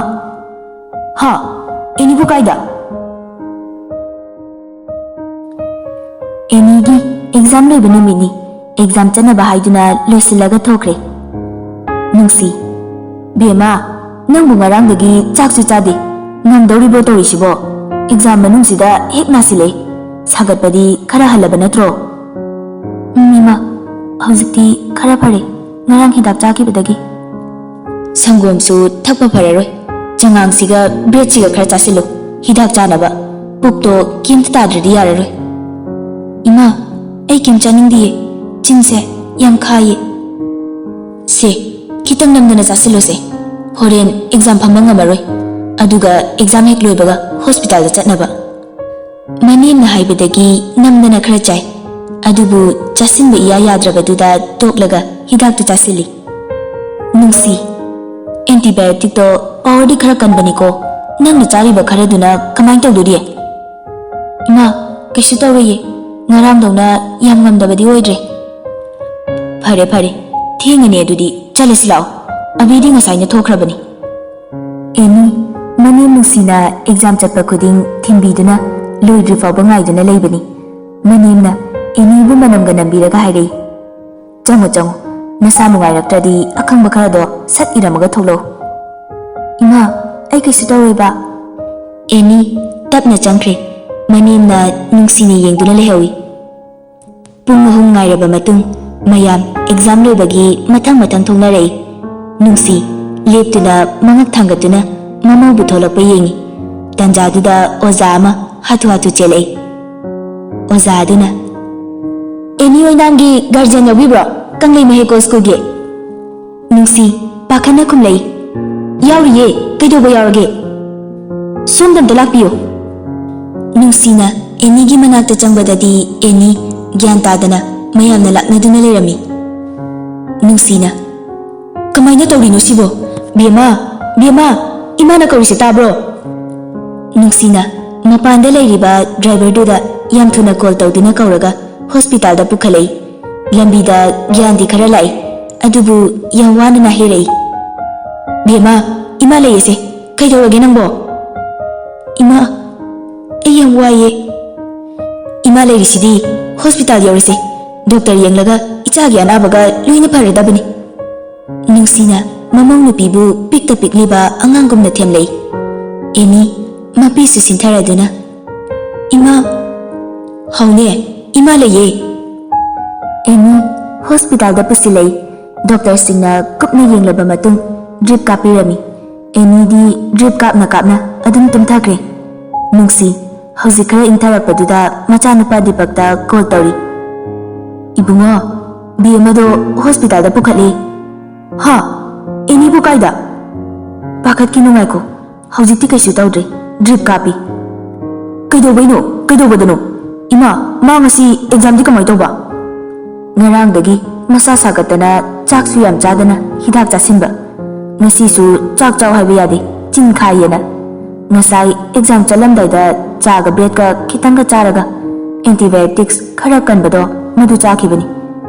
A: ꯍꯥ, ꯑꯦꯅꯤꯕꯨ ꯀꯥꯏꯗ? ꯑꯦꯅꯤꯒꯤ ꯑꯦꯛꯖꯥꯝ ꯂꯣꯏꯕ ꯅꯨꯃꯤꯠꯅꯤ. ꯑꯦꯛꯖꯥꯝ ꯆꯠꯅꯕ ꯍꯥꯏꯗꯨꯅ ꯂꯣꯏꯁꯤꯜꯂꯒ ꯊꯣꯛꯈ꯭ꯔꯦ. ꯅꯨꯡꯁꯤ. ꯕꯦꯝꯃ, ꯅꯪꯕꯨ ꯉꯔꯥꯡꯗꯒꯤ ꯆꯥꯛꯁꯨ ꯆꯥꯗꯦ. ꯉꯝꯗꯧꯔꯤꯕꯣ ꯇꯧꯔꯤꯁꯤꯕꯣ? ꯑꯦꯛꯖꯥꯝ ꯃꯅꯨꯡꯁꯤꯗ ꯍꯦꯛ ꯅꯥꯁꯤꯜꯂꯦ. ꯁꯥꯒꯠꯄꯗꯤ ꯈꯔ ꯍꯜꯂꯕ ꯅꯠꯇ꯭ꯔꯣ? ꯏꯃꯥ, ꯍꯧꯖꯤꯛꯇꯤ ꯈꯔ ꯐꯔꯦ. ꯉꯔꯥꯡ ꯍꯤꯗꯥꯛ ꯆꯥꯈꯤꯕꯗꯒꯤ. ꯁꯪꯒꯣꯝꯁꯨ ꯊꯛꯄ ꯐꯔꯔꯣꯏ. ꯆꯉꯥꯡꯁꯤꯒ ꯕ꯭ꯔꯦꯗꯁꯤꯒ ꯈꯔ ꯆꯥꯁꯤꯜꯂꯨ. ꯍꯤꯗꯥꯛ ꯆꯥꯅꯕ. ꯄꯨꯛꯇꯣ ꯀꯦꯝꯇ ꯇꯥꯗ꯭ꯔꯗꯤ ꯌꯥꯔꯔꯣꯏ. ꯏꯃꯥ, ꯑꯩ ꯀꯦꯝ ꯆꯥꯅꯤꯡꯗꯤꯌꯦ. ꯆꯤꯟꯁꯦ ꯌꯥꯝ ꯈꯥꯏꯌꯦ. ꯁꯦ, ꯈꯤꯇꯪ ꯅꯝꯗꯅ ꯆꯥꯁꯤꯜꯂꯨꯁꯦ. ꯍꯣꯔꯦꯟ ꯑꯦꯛꯖꯥꯝ ꯐꯝꯕ ꯉꯝꯃꯔꯣꯏ. ꯑꯗꯨꯒ ꯑꯦꯛꯖꯥꯝ ꯍꯦꯛ ꯂꯣꯏꯕꯒ ꯍꯣꯁꯄꯤꯇꯥꯜꯗ ꯆꯠꯅꯕ. ꯃꯅꯦꯝꯅ ꯍꯥꯏꯕꯗꯒꯤ ꯅꯝꯗꯅ ꯈꯔ ꯆꯥꯏ. ꯑꯗꯨꯕꯨ ꯆꯥꯁꯤꯟꯕ ꯏꯌꯥ ꯌꯥꯗ꯭ꯔꯕꯗꯨꯗ ꯇꯣꯛꯂꯒ ꯍꯤꯗꯥꯛꯇꯨ ꯆꯥꯁꯤꯜꯂꯤ. ꯅꯨꯡꯁꯤ, ꯑꯦꯟꯇꯤꯕꯥꯌꯣꯇꯤꯛꯇꯣ ꯄꯥꯋꯔꯗꯤ ꯈꯔ ꯀꯟꯕꯅꯤꯀꯣ. ꯅꯪꯅ ꯆꯥꯔꯤꯕ ꯈꯔꯗꯨꯅ ꯀꯃꯥꯏꯅ ꯇꯧꯗꯣꯔꯤ? ꯏꯃꯥ, ꯀꯩꯁꯨ ꯇꯧꯔꯣꯏꯌꯦ. ꯉꯔꯥꯡꯗꯧꯅ ꯌꯥꯝ ꯉꯝꯗꯕꯗꯤ ꯑꯣꯏꯗ꯭ꯔꯦ. ꯐꯔꯦ ꯐꯔꯦ, ꯊꯦꯡꯉꯅꯤ ꯑꯗꯨꯗꯤ ꯆꯠꯂꯁꯤ ꯂꯥꯛꯑꯣ. ꯑꯕꯤꯗꯤ ꯉꯁꯥꯏꯅ ꯊꯣꯛꯈ꯭ꯔꯕꯅꯤ. ꯑꯦꯅꯤ ꯃꯅꯦꯝ ꯅꯨꯡꯁꯤꯅ ꯑꯦꯛꯖꯥꯝ ꯆꯠꯄ ꯈꯨꯗꯤꯡ ꯊꯤꯟꯕꯤꯗꯨꯅ ꯂꯣꯏꯗ꯭ꯔꯤ ꯐꯥꯎꯕ ꯉꯥꯏꯗꯨꯅ ꯂꯩꯕꯅꯤ. ꯃꯅꯦꯝꯅ ꯑꯦꯅꯤꯕꯨ ꯃꯅꯝꯒ ꯅꯝꯕꯤꯔꯒ ꯍꯥꯏꯔꯛꯏ. ꯆꯪꯉꯣ ꯆꯪꯉꯣ. ꯅꯁꯥ ꯅꯨꯡꯉꯥꯏꯔꯛꯇ꯭ꯔꯗꯤ ꯑꯈꯪꯕ ꯈꯔꯗꯣ ꯁꯠ ꯏꯔꯝꯃꯒ ꯊꯣꯛꯂꯛꯎ. ꯏꯃꯥ, ꯑꯩ ꯀꯩꯁꯨ ꯇꯧꯔꯣꯏꯕ. ꯑꯦꯅꯤ ꯇꯞꯅ ꯆꯪꯈ꯭ꯔꯦ. ꯃꯅꯦꯝꯅ ꯅꯨꯡꯁꯤꯅ ꯌꯦꯡꯗꯨꯅ ꯂꯩꯍꯧꯏ. ꯄꯨꯡ 3 ꯉꯥꯏꯔꯕ ꯃꯇꯨꯡ ꯃꯌꯥꯝ ꯑꯦꯛꯖꯥꯝ ꯂꯣꯏꯕꯒꯤ ꯃꯊꯪ ꯃꯊꯪ ꯊꯣꯛꯅꯔꯛꯏ. ꯅꯨꯡꯁꯤ ꯂꯦꯞꯇꯨꯅ ꯃꯉꯛ ꯊꯥꯡꯒꯠꯇꯨꯅ ꯃꯃꯧꯕꯨ ꯊꯣꯛꯂꯛꯄ ꯌꯦꯡꯉꯤ. ꯇꯟꯖꯥꯗꯨꯗ ꯑꯣꯖꯥ ꯑꯃ ꯍꯥꯊꯨ ꯍꯥꯊꯨ ꯆꯦꯜꯂꯛꯏ. ꯑꯣꯖꯥ ꯑꯗꯨꯅ, ꯑꯦꯅꯤ ꯑꯣꯏꯅꯥꯝꯒꯤ ꯒꯥꯔꯖꯤꯌꯟ ꯌꯥꯎꯕꯤꯕ꯭ꯔꯣ? ꯀꯪꯂꯩ ꯃꯍꯦꯀꯣ ꯁ꯭ꯀꯨꯜꯒꯤ? ꯅꯨꯡꯁꯤ ꯄꯥꯈꯠꯅ ꯈꯨꯝꯂꯛꯏ. ꯌꯥꯎꯔꯤꯌꯦ. ꯀꯩꯗꯧꯕ ꯌꯥꯎꯔꯒꯦ? ꯁꯣꯝꯗ ꯑꯝꯇ ꯂꯥꯛꯄꯤꯌꯨ. ꯅꯨꯡꯁꯤꯅ ꯑꯦꯅꯤꯒꯤ ꯃꯅꯥꯛꯇ ꯆꯪꯕꯗꯗꯤ ꯑꯦꯅꯤ ꯒ꯭ꯌꯥꯟ ꯇꯥꯗꯅ ꯃꯌꯥꯝꯅ ꯂꯥꯛꯅꯗꯨꯅ ꯂꯩꯔꯝꯃꯤ. ꯅꯨꯡꯁꯤꯅ, ꯀꯃꯥꯏꯅ ꯇꯧꯔꯤꯅꯣ ꯁꯤꯕꯣ? ꯕꯦꯝꯃ, ꯕꯦꯝꯃ, ꯏꯃꯥꯅ ꯀꯧꯔꯤꯁꯦ ꯇꯥꯕ꯭ꯔꯣ? ꯅꯨꯡꯁꯤꯅ ꯃꯄꯥꯟꯗ ꯂꯩꯔꯤꯕ ꯗ꯭ꯔꯥꯏꯚꯔꯗꯨꯗ ꯌꯥꯝ ꯊꯨꯅ ꯀꯣꯜ ꯇꯧꯗꯨꯅ ꯀꯧꯔꯒ ꯍꯣꯁꯄꯤꯇꯥꯜꯗ ꯄꯨꯈꯠꯂꯛꯏ. ꯂꯝꯕꯤꯗ ꯒ꯭ꯌꯥꯟꯗꯤ ꯈꯔ ꯂꯥꯛꯏ. ꯑꯗꯨꯕꯨ ꯌꯥꯝ ꯋꯥꯅ ꯅꯥꯍꯦꯔꯛꯏ. ꯕꯦꯝꯃ, ꯏꯃꯥ ꯂꯩꯌꯦꯁꯦ. ꯀꯩꯗꯧꯔꯒꯦ ꯅꯪꯕꯣ? ꯏꯃꯥ, ꯑꯩ ꯌꯥꯝ ꯋꯥꯏꯌꯦ. ꯏꯃꯥ ꯂꯩꯔꯤꯁꯤꯗꯤ. ꯍꯣꯁꯄꯤꯇꯥꯜ ꯌꯧꯔꯁꯦ. ꯗꯣꯛꯇꯔ ꯌꯦꯡꯂꯒ ꯏꯆꯥꯒꯤ ꯑꯅꯥꯕꯒ ꯂꯣꯏꯅ ꯐꯔꯗꯕꯅꯤ. ꯅꯨꯡꯁꯤꯅ ꯃꯃꯧ ꯅꯨꯄꯤꯕꯨ ꯄꯤꯛꯇ ꯄꯤꯛꯂꯤꯕ ꯑꯉꯥꯡꯒꯨꯝꯅ ꯊꯦꯝꯂꯛꯏ. ꯑꯦꯅꯤ ꯃꯄꯤꯁꯨ ꯁꯤꯟꯊꯔꯗꯨꯅ, ꯏꯃꯥ. ꯍꯧꯅꯦ, ꯏꯃꯥ ꯂꯩꯌꯦ. ꯑꯦꯅꯤ ꯍꯣꯁꯄꯤꯇꯥꯜꯗ ꯄꯨꯁꯤꯜꯂꯛꯏ. ꯗꯣꯛꯇꯔꯁꯤꯡꯅ ꯀꯨꯞꯅ ꯌꯦꯡꯂꯕ ꯃꯇꯨꯡ ꯗ꯭ꯔꯤꯞ ꯀꯥꯞꯄꯤꯔꯝꯃꯤ. ꯑꯦꯅꯤꯗꯤ ꯗ꯭ꯔꯤꯞ ꯀꯥꯞꯅ ꯀꯥꯞꯅ ꯑꯗꯨꯝ ꯇꯨꯝꯊꯈ꯭ꯔꯦ. ꯅꯨꯡꯁꯤ ꯍꯧꯖꯤꯛ ꯈꯔ ꯏꯪꯊꯔꯛꯄꯗꯨꯗ ꯃꯆꯥꯅꯨꯄꯥ ꯗꯤꯄꯛꯇ ꯀꯣꯜ ꯇꯧꯔꯤ. ꯏꯕꯨꯡꯉꯣ, ꯕꯦꯝꯃꯗꯣ ꯍꯣꯁꯄꯤꯇꯥꯜꯗ ꯄꯨꯈꯠꯂꯤ. ꯍꯥ, ꯑꯦꯅꯤꯕꯨ ꯀꯥꯏꯗ? ꯄꯥꯈꯠꯈꯤꯅꯨ, ꯉꯥꯏꯈꯣ. ꯍꯧꯖꯤꯛꯇꯤ ꯀꯩꯁꯨ ꯇꯧꯗ꯭ꯔꯦ. ꯗ꯭ꯔꯤꯞ ꯀꯥꯞꯄꯤ. ꯀꯩꯗꯧꯕꯩꯅꯣ? ꯀꯩꯗꯧꯕꯗꯅꯣ? ꯏꯃꯥ, ꯃꯥ ꯉꯁꯤ ꯑꯦꯛꯖꯥꯝꯗꯤ ꯀꯃꯥꯏ ꯇꯧꯕ? ꯉꯔꯥꯡꯗꯒꯤ ꯃꯁꯥ ꯁꯥꯒꯠꯇꯅ ꯆꯥꯛꯁꯨ ꯌꯥꯝ ꯆꯥꯗꯅ ꯍꯤꯗꯥꯛ ಚಾಸಿꯟꯕ. ꯉꯁꯤꯁꯨ ꯆꯥꯛ ꯆꯥꯎ ꯍꯥꯏꯕ ꯌꯥꯗꯦ, ꯆꯤꯟ ꯈꯥꯏꯌꯦꯅ. ꯉꯁꯥꯏ ꯑꯦꯛꯖꯥꯝ ꯆꯠꯂꯝꯗꯥꯏꯗ ꯆꯥꯒ ꯕ꯭ꯔꯦꯗꯀ ꯈꯤꯇꯪꯒ ꯆꯥꯔꯒ ꯑꯦꯟꯇꯤꯕꯥꯌꯣꯇꯤꯛꯁ ꯈꯔ ꯀꯟꯕꯗꯣ ꯃꯗꯨ ꯆꯥꯈꯤꯕꯅꯤ.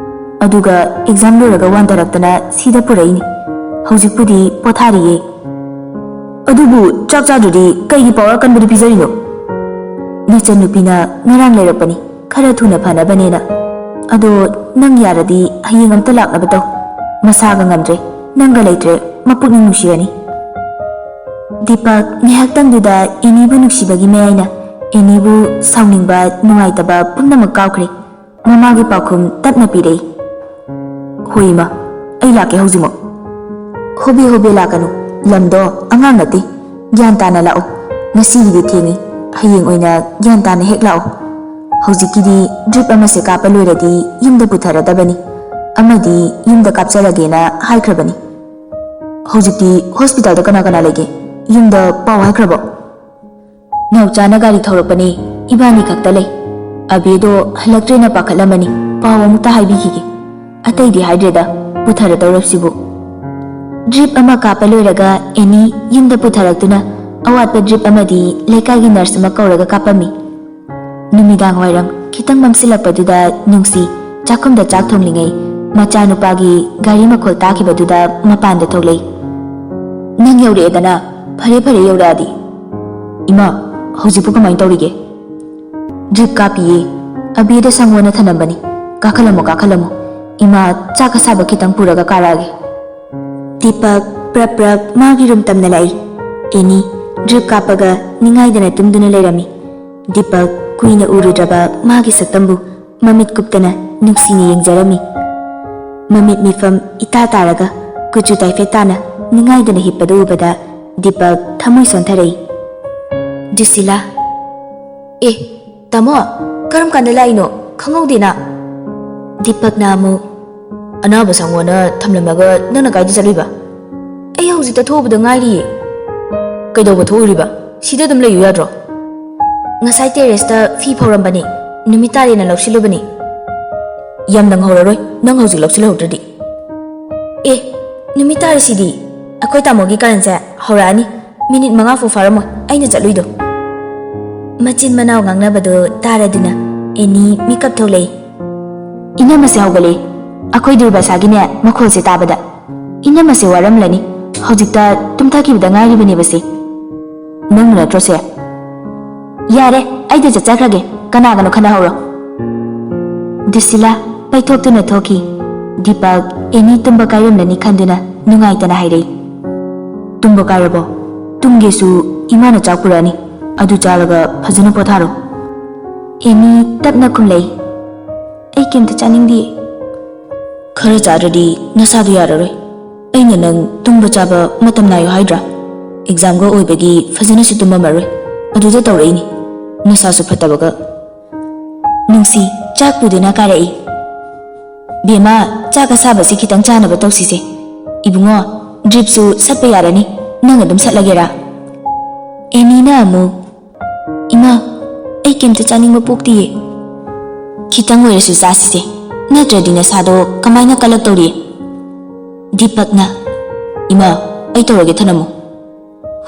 A: ꯑꯗꯨꯒ ꯑꯦꯛꯖꯥꯝ ꯂꯣꯏꯔꯒ ꯋꯥꯟꯊꯔꯛꯇꯅ ꯁꯤꯗ ꯄꯨꯔꯛꯏꯅꯤ. ꯍꯧꯖꯤꯛꯄꯨꯗꯤ ꯄꯣꯊꯥꯔꯤꯌꯦ. ꯑꯗꯨꯕꯨ ꯆꯥꯛ ꯆꯥꯗ꯭ꯔꯗꯤ ꯀꯩꯒꯤ ꯄꯥꯋꯔ ꯀꯟꯕꯗꯤ ꯄꯤꯖꯔꯤꯅꯣ? ꯅꯆꯟꯅꯨꯄꯤꯅ ꯉꯔꯥꯡ ꯂꯩꯔꯛꯄꯅꯤ, ꯈꯔ ꯊꯨꯅ ꯐꯅꯕꯅꯦꯅ. ꯑꯗꯣ ꯅꯪ ꯌꯥꯔꯗꯤ ꯍꯌꯦꯡ ꯑꯝꯇ ꯂꯥꯛꯅꯕ ꯇꯧ. ꯃꯁꯥꯒ ꯉꯝꯗ꯭ꯔꯦ, ꯅꯪꯒ ꯂꯩꯇ꯭ꯔꯦ ꯃꯄꯨꯛꯅꯤꯡ ꯅꯨꯡꯁꯤꯔꯅꯤ. ꯗꯤꯄꯛ ꯉꯥꯏꯍꯥꯛꯇꯪꯗꯨꯗ ꯑꯦꯅꯤꯕꯨ ꯅꯨꯡꯁꯤꯕꯒꯤ ꯃꯌꯥꯏꯅ ꯑꯦꯅꯤꯕꯨ ꯁꯥꯎꯅꯤꯡꯕ ꯅꯨꯡꯉꯥꯏꯇꯕ ꯄꯨꯝꯅꯃꯛ ꯀꯥꯎꯈ꯭ꯔꯦ. ꯃꯃꯥꯒꯤ ꯄꯥꯎꯈꯨꯝ ꯇꯞꯅ ꯄꯤꯔꯛꯏ. ꯍꯣꯏ ꯏꯃꯥ, ꯑꯩ ꯂꯥꯛꯀꯦ ꯍꯧꯖꯤꯛꯃꯛ ꯍꯣꯕꯦ ꯂꯥꯛꯀꯅꯨ ꯂꯝꯗꯣ ꯑꯉꯥꯡ ꯅꯠꯇꯦ ꯒ꯭ꯌꯥꯟ ꯇꯥꯅ ꯂꯥꯛꯑꯣ ꯉꯁꯤꯒꯤꯗꯤ ꯊꯦꯡꯉꯤ ꯍꯌꯦꯡ ꯑꯣꯏꯅ ꯒ꯭ꯌꯥꯟ ꯇꯥꯅ ꯍꯦꯛ ꯂꯥꯛꯑꯣ ꯍꯧꯖꯤꯛꯀꯤꯗꯤ ꯗ꯭ꯔꯤꯞ ꯑꯃꯁꯦ ꯀꯥꯞꯄ ꯂꯣꯏꯔꯗꯤ ꯌꯨꯝꯗ ꯄꯨꯊꯔꯗꯕꯅꯤ ꯑꯃꯗꯤ ꯌꯨꯝꯗ ꯀꯥꯞꯆꯔꯒꯦꯅ ꯍꯥꯏꯈ꯭ꯔꯕꯅꯤ ꯍꯧꯖꯤꯛꯇꯤ ꯍꯣꯁꯄꯤꯇꯥꯜꯗ ꯀꯅꯥ ꯂꯩꯒꯦ ꯌꯨꯝꯗ ꯄꯥꯎ ꯍꯥꯏꯈ꯭ꯔꯕꯣ ꯅꯥꯎꯆꯥꯅ ꯒꯥꯔꯤ ꯊꯧꯔꯛꯄꯅꯤ 이반이 ꯈꯛꯇ ꯂꯩ ꯑꯕꯦꯗꯣ ꯍꯜꯂꯛꯇ꯭ꯔꯦꯅ ꯄꯥꯈꯠꯂꯝꯕꯅꯤ ꯄꯥꯎ ꯑꯃꯨꯛꯇ ꯍꯥꯏꯕꯤꯈꯤꯒꯦ ꯑꯇꯩꯗꯤ ꯍꯥꯏꯗ꯭ꯔꯦꯗ ꯄꯨꯊꯔꯗꯧꯔꯕꯁꯤꯕꯨ ꯗ꯭ꯔꯤꯞ ꯑꯃ ꯀꯥꯞꯄ ꯂꯣꯏꯔꯒ ꯑꯦꯅꯤ ꯌꯨꯝꯗ ꯄꯨꯊꯔꯛꯇꯨꯅ ꯑꯋꯥꯠꯄ ꯗ꯭ꯔꯤꯞ ꯑꯃꯗꯤ ꯂꯩꯀꯥꯏꯒꯤ ꯅꯔꯁ ꯑꯃ ꯀꯧꯔꯒ ꯀꯥꯞꯄꯝꯃꯤ ꯅꯨꯃꯤꯗꯥꯡ ꯋꯥꯏꯔꯝ ꯈꯤꯇꯪ ꯃꯝꯁꯤꯜꯂꯛꯄꯗꯨꯗ ꯅꯨꯡꯁꯤ ꯆꯥꯛꯈꯨꯝꯗ ꯆꯥꯛ ꯊꯣꯡꯂꯤꯉꯩ ꯃꯆꯥꯅꯨꯄꯥꯒꯤ ꯒꯥꯔꯤ ꯃꯈꯣꯜ ꯇꯥꯈꯤꯕꯗꯨꯗ ꯃꯄꯥꯟꯗ ꯊꯣꯛꯂꯛꯏ ꯅꯪ ꯌꯧꯔꯛꯑꯦꯗꯅ ꯐꯔꯦ ꯌꯧꯔꯛꯑꯗꯤ 이마 ꯍꯧꯖꯤꯛꯄꯨ ꯀꯃꯥꯏꯅ ꯇꯧꯔꯤꯒꯦ ꯗ꯭ꯔꯤꯞ ꯀꯥꯞꯄꯤꯌꯦ ꯑꯕꯦꯗ ꯁꯪꯒꯣꯅ ꯊꯅꯝꯕꯅꯤ ꯀꯥꯈꯠꯂꯝꯃꯣ 이마 ꯆꯥꯛ ꯑꯁꯥꯕ ꯈꯤꯇꯪ ꯄꯨꯔꯒ ꯀꯥꯔꯛꯑꯒꯦ ꯗꯤꯄꯛ ꯄ꯭ꯔꯞ ꯃꯥꯒꯤ ꯔꯨꯝ ꯇꯝꯅ ꯂꯥꯛꯏ ꯑꯦꯅꯤ ꯗ꯭ꯔꯤꯞ ꯀꯥꯞꯄꯒ ꯅꯤꯡꯉꯥꯏꯗꯅ ꯇꯨꯝꯗꯨꯅ ꯂꯩꯔꯝꯃꯤ ꯗꯤꯄꯛ ꯀꯨꯏꯅ ꯎꯔꯨꯗ꯭ꯔꯕ ꯃꯥꯒꯤ ꯁꯛꯇꯝꯕꯨ ꯃꯃꯤꯠ ꯀꯨꯞꯇꯅ ꯅꯨꯡꯁꯤꯅ ꯌꯦꯡꯖꯔꯝꯃꯤ ꯃꯃꯤꯠ ꯃꯤꯐꯝ ꯏꯇꯥ ꯇꯥꯔꯒ ꯀꯨꯆꯨ ꯇꯥꯏꯐꯦꯠ ꯇꯥꯅ ꯅꯤꯡꯉꯥꯏꯗꯅ ꯍꯤꯞꯄꯗꯨ ꯎꯕꯗ ꯗꯤꯄꯛ ꯊꯃꯣꯏ ꯁꯣꯟꯊꯔꯛꯏ ꯖꯨꯁꯤꯂꯥ ꯇꯥꯃꯣ ꯀꯔꯝ ꯀꯥꯟꯗ ꯂꯥꯛꯏꯅꯣ ꯈꯪꯍꯧꯗꯦꯅ ꯗꯤꯄꯛꯅ ꯑꯃꯨꯛ ꯑꯅꯥꯕ ꯁꯪꯒꯣꯅ ꯊꯝꯂꯝꯃꯒ ꯅꯪꯅ ꯀꯥꯏꯗ ꯆꯠꯂꯨꯏꯕ ꯑꯩ ꯍꯧꯖꯤꯛꯇ ꯊꯣꯛꯎꯕꯗ ꯉꯥꯏꯔꯤꯌꯦ ꯀꯩꯗꯧꯕ ꯊꯣꯛꯎꯔꯤꯕ ꯁꯤꯗ ꯑꯗꯨꯝ ꯂꯩꯌꯨ ꯌꯥꯗ꯭ꯔꯣ ꯉꯁꯥꯏ ꯇꯦꯔꯦꯁꯇ ꯐꯤ ꯐꯧꯔꯝꯕꯅꯤ ꯅꯨꯃꯤꯠ ꯇꯥꯔꯦꯅ ꯂꯧꯁꯤꯜꯂꯨꯕꯅꯤ ꯌꯥꯝ ꯅꯪꯍꯧꯔꯔꯣꯏ ꯅꯪ ꯍꯧꯖꯤꯛ ꯂꯧꯁꯤꯜꯍꯧꯗ꯭ꯔꯗꯤ ꯅꯨꯃꯤꯠ ꯇꯥꯔꯤꯁꯤꯗꯤ ꯑꯩꯈꯣꯏ ꯇꯥꯃꯣꯒꯤ ꯀꯔꯟꯁꯦ ꯍꯧꯔꯛꯑꯅꯤ ꯃꯤꯅꯤꯠ 5 ꯐꯥꯎ ꯐꯥꯔꯝꯃꯣꯏ ꯑꯩꯅ ꯆꯠꯂꯨꯏꯗꯣ ꯃꯆꯤꯟ ꯃꯅꯥꯎ ꯉꯥꯡꯅꯕꯗꯣ ꯇꯥꯔꯗꯨꯅ ꯑꯦꯅꯤ ꯃꯤꯀꯞ ꯊꯣꯛꯂꯛꯏ ꯏꯅꯝꯃꯁꯦ ꯍꯧꯒꯠꯂꯦ ꯑꯩꯈꯣꯏ ꯗꯨꯔꯕꯥꯁꯥꯒꯤꯅꯦ ꯃꯈꯣꯜꯁꯦ ꯇꯥꯕꯗ ꯏꯅꯝꯃꯁꯦ ꯋꯥꯔꯝꯂꯅꯤ ꯍꯧꯖꯤꯛꯇ ꯇꯨꯝꯊꯈꯤꯕꯗ ꯉꯥꯏꯔꯤꯕꯅꯦꯕꯁꯦ ꯅꯪ ꯅꯠꯇ꯭ꯔꯣꯁꯦ ꯌꯥꯔꯦ ꯑꯩꯗ ꯆꯠꯆꯈ꯭ꯔꯒꯦ ꯀꯅꯥꯒꯅꯣ ꯈꯟꯅꯍꯧꯔꯣ ꯗꯨꯁꯤꯂꯥ ꯄꯩꯊꯣꯛꯇꯨꯅ ꯊꯣꯛꯈꯤ ꯗꯤꯄꯛ ꯑꯦꯅꯤ ꯇꯨꯝꯕ ꯀꯥꯏꯔꯝꯂꯅꯤ ꯈꯟꯗꯨꯅ ꯅꯨꯡꯉꯥꯏꯇꯅ ꯍꯥꯏꯔꯛꯏ ꯇꯨꯝꯕ ꯀꯥꯏꯔꯕꯣ ꯇꯨꯝꯒꯦꯁꯨ ꯏꯃꯥꯅ ꯆꯥꯛ ꯄꯨꯔꯛꯑꯅꯤ ꯑꯗꯨ ꯆꯥꯔꯒ ꯐꯖꯅ ꯄꯣꯊꯥꯔꯣ ꯑꯦꯅꯤ ꯇꯞꯅ ꯈꯨꯝꯂꯛꯏ ꯑꯩ ꯀꯩꯝꯇ ꯆꯥꯅꯤꯡꯗꯦ ꯈꯔ ꯆꯥꯗ꯭ꯔꯗꯤ ꯅꯁꯥꯗꯣ ꯌꯥꯔꯔꯣꯏ ꯑꯩꯅ ꯅꯪ ꯇꯨꯝꯕ ꯆꯥꯕ ꯃꯇꯝ ꯅꯥꯌꯣ ꯍꯥꯏꯗ꯭ꯔꯥ ꯑꯦꯛꯖꯥꯝꯒ ꯑꯣꯏꯕꯒꯤ ꯐꯖꯅꯁꯨ ꯇꯨꯝꯃꯝꯃꯔꯣꯏ ꯑꯗꯨꯗ ꯇꯧꯔꯛꯏꯅꯤ ꯅꯁꯥꯁꯨ ꯐꯠꯇꯕꯒ ꯅꯨꯡꯁꯤ ꯆꯥꯛ ꯄꯨꯗꯨꯅ ꯀꯥꯔꯛꯏ ꯕꯦꯃꯥ ꯆꯥꯛ ꯑꯁꯥꯕꯁꯤ ꯈꯤꯇꯪ ꯆꯥꯅꯕ ꯇꯧꯁꯤꯁꯦ 이bungo ꯗ꯭ꯔꯤꯞꯁꯨ ꯁꯠꯄ ꯌꯥꯔꯅꯤ ꯅꯪ ꯑꯗꯨꯝ ꯁꯠꯂꯒꯦꯔꯥ ꯑꯦꯅꯤꯅ ꯑꯃꯨꯛ 이마 ꯑꯩ ꯀꯩꯝꯇ ꯆꯥꯅꯤꯡꯕ ꯄꯣꯛꯇꯤꯌꯦ ꯈꯤꯇꯪ ꯑꯣꯏꯔꯁꯨ ꯆꯥꯁꯤꯁꯦ ꯅꯠꯇ꯭ꯔꯗꯤ ꯅꯁꯥꯗꯣ ꯀꯃꯥꯏꯅ ꯀꯜꯂꯛꯇꯧꯔꯤ ꯗꯤꯄꯛꯅ 이마 ꯑꯩ ꯇꯧꯔꯒꯦ ꯊꯅꯝꯃꯨ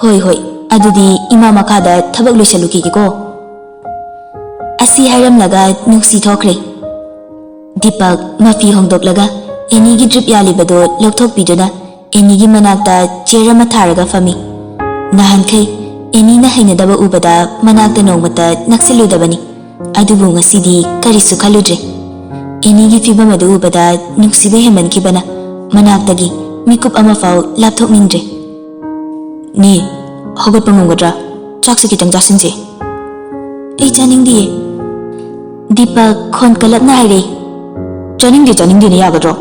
A: ꯍꯣꯏ ꯑꯗꯨꯗꯤ 이마 ꯃꯈꯥꯗ ꯊꯕꯛ ꯂꯣꯏꯁꯜꯂꯨꯈꯤꯒꯦꯀꯣ ꯑꯁꯤ ꯍꯥꯏꯔꯝꯂꯒ ꯅꯨꯡꯁꯤ ꯊꯣꯛꯈ꯭ꯔꯦ ꯗꯤꯄꯛ ꯃꯐꯤ ꯍꯣꯡꯗꯣꯛꯂꯒ ꯑꯦꯅꯤꯒꯤ ꯗ꯭ꯔꯤꯞ ꯌꯥꯜꯂꯤꯕꯗꯣ ꯂꯧꯊꯣꯛꯄꯤꯗꯨꯅ ꯑꯦꯅꯤꯒꯤ ꯃꯅꯥꯛꯇ ꯆꯦꯌꯔ ꯑꯃ ꯊꯥꯔꯒ ꯐꯝꯃꯤ ꯅꯍꯥꯟꯈꯩ ꯑꯦꯅꯤꯅ ꯍꯩꯅꯗꯕ ꯎꯕꯗ ꯃꯅꯥꯛꯇ ꯅꯣꯡꯃꯇ ꯅꯛꯁꯤꯜꯂꯨꯗꯕꯅꯤ ꯑꯗꯨꯕꯨ ꯉꯁꯤꯗꯤ ꯀꯔꯤꯁꯨ ꯈꯜꯂꯨꯗ꯭ꯔꯦ ꯑꯦꯅꯤꯒꯤ ꯐꯤꯕꯝ ꯑꯗꯨ ꯎꯕꯗ ꯅꯨꯡꯁꯤꯕ ꯍꯦꯟꯃꯟꯈꯤꯕꯅ ꯃꯅꯥꯛꯇꯒꯤ ꯃꯤꯀꯨꯞ ꯑꯃꯐꯥꯎ ꯂꯥꯞꯊꯣꯛꯅꯤꯡꯗ꯭ꯔꯦ ꯅꯤ ꯍꯧꯒꯠꯄ ꯉꯝꯒꯗ꯭ꯔꯥ ꯆꯥꯛꯁꯨ ꯈꯤꯇꯪ ꯆꯥꯁꯤꯟꯁꯦ ꯑꯩ ꯆꯥꯅꯤꯡꯗꯤꯌꯦ ꯗꯤꯄꯛ ꯈꯣꯟ ꯀꯜꯂꯞꯅ ꯍꯥꯏꯔꯛꯏ ꯆꯥꯅꯤꯡꯗꯦꯅ ꯌꯥꯒꯗ꯭ꯔꯣ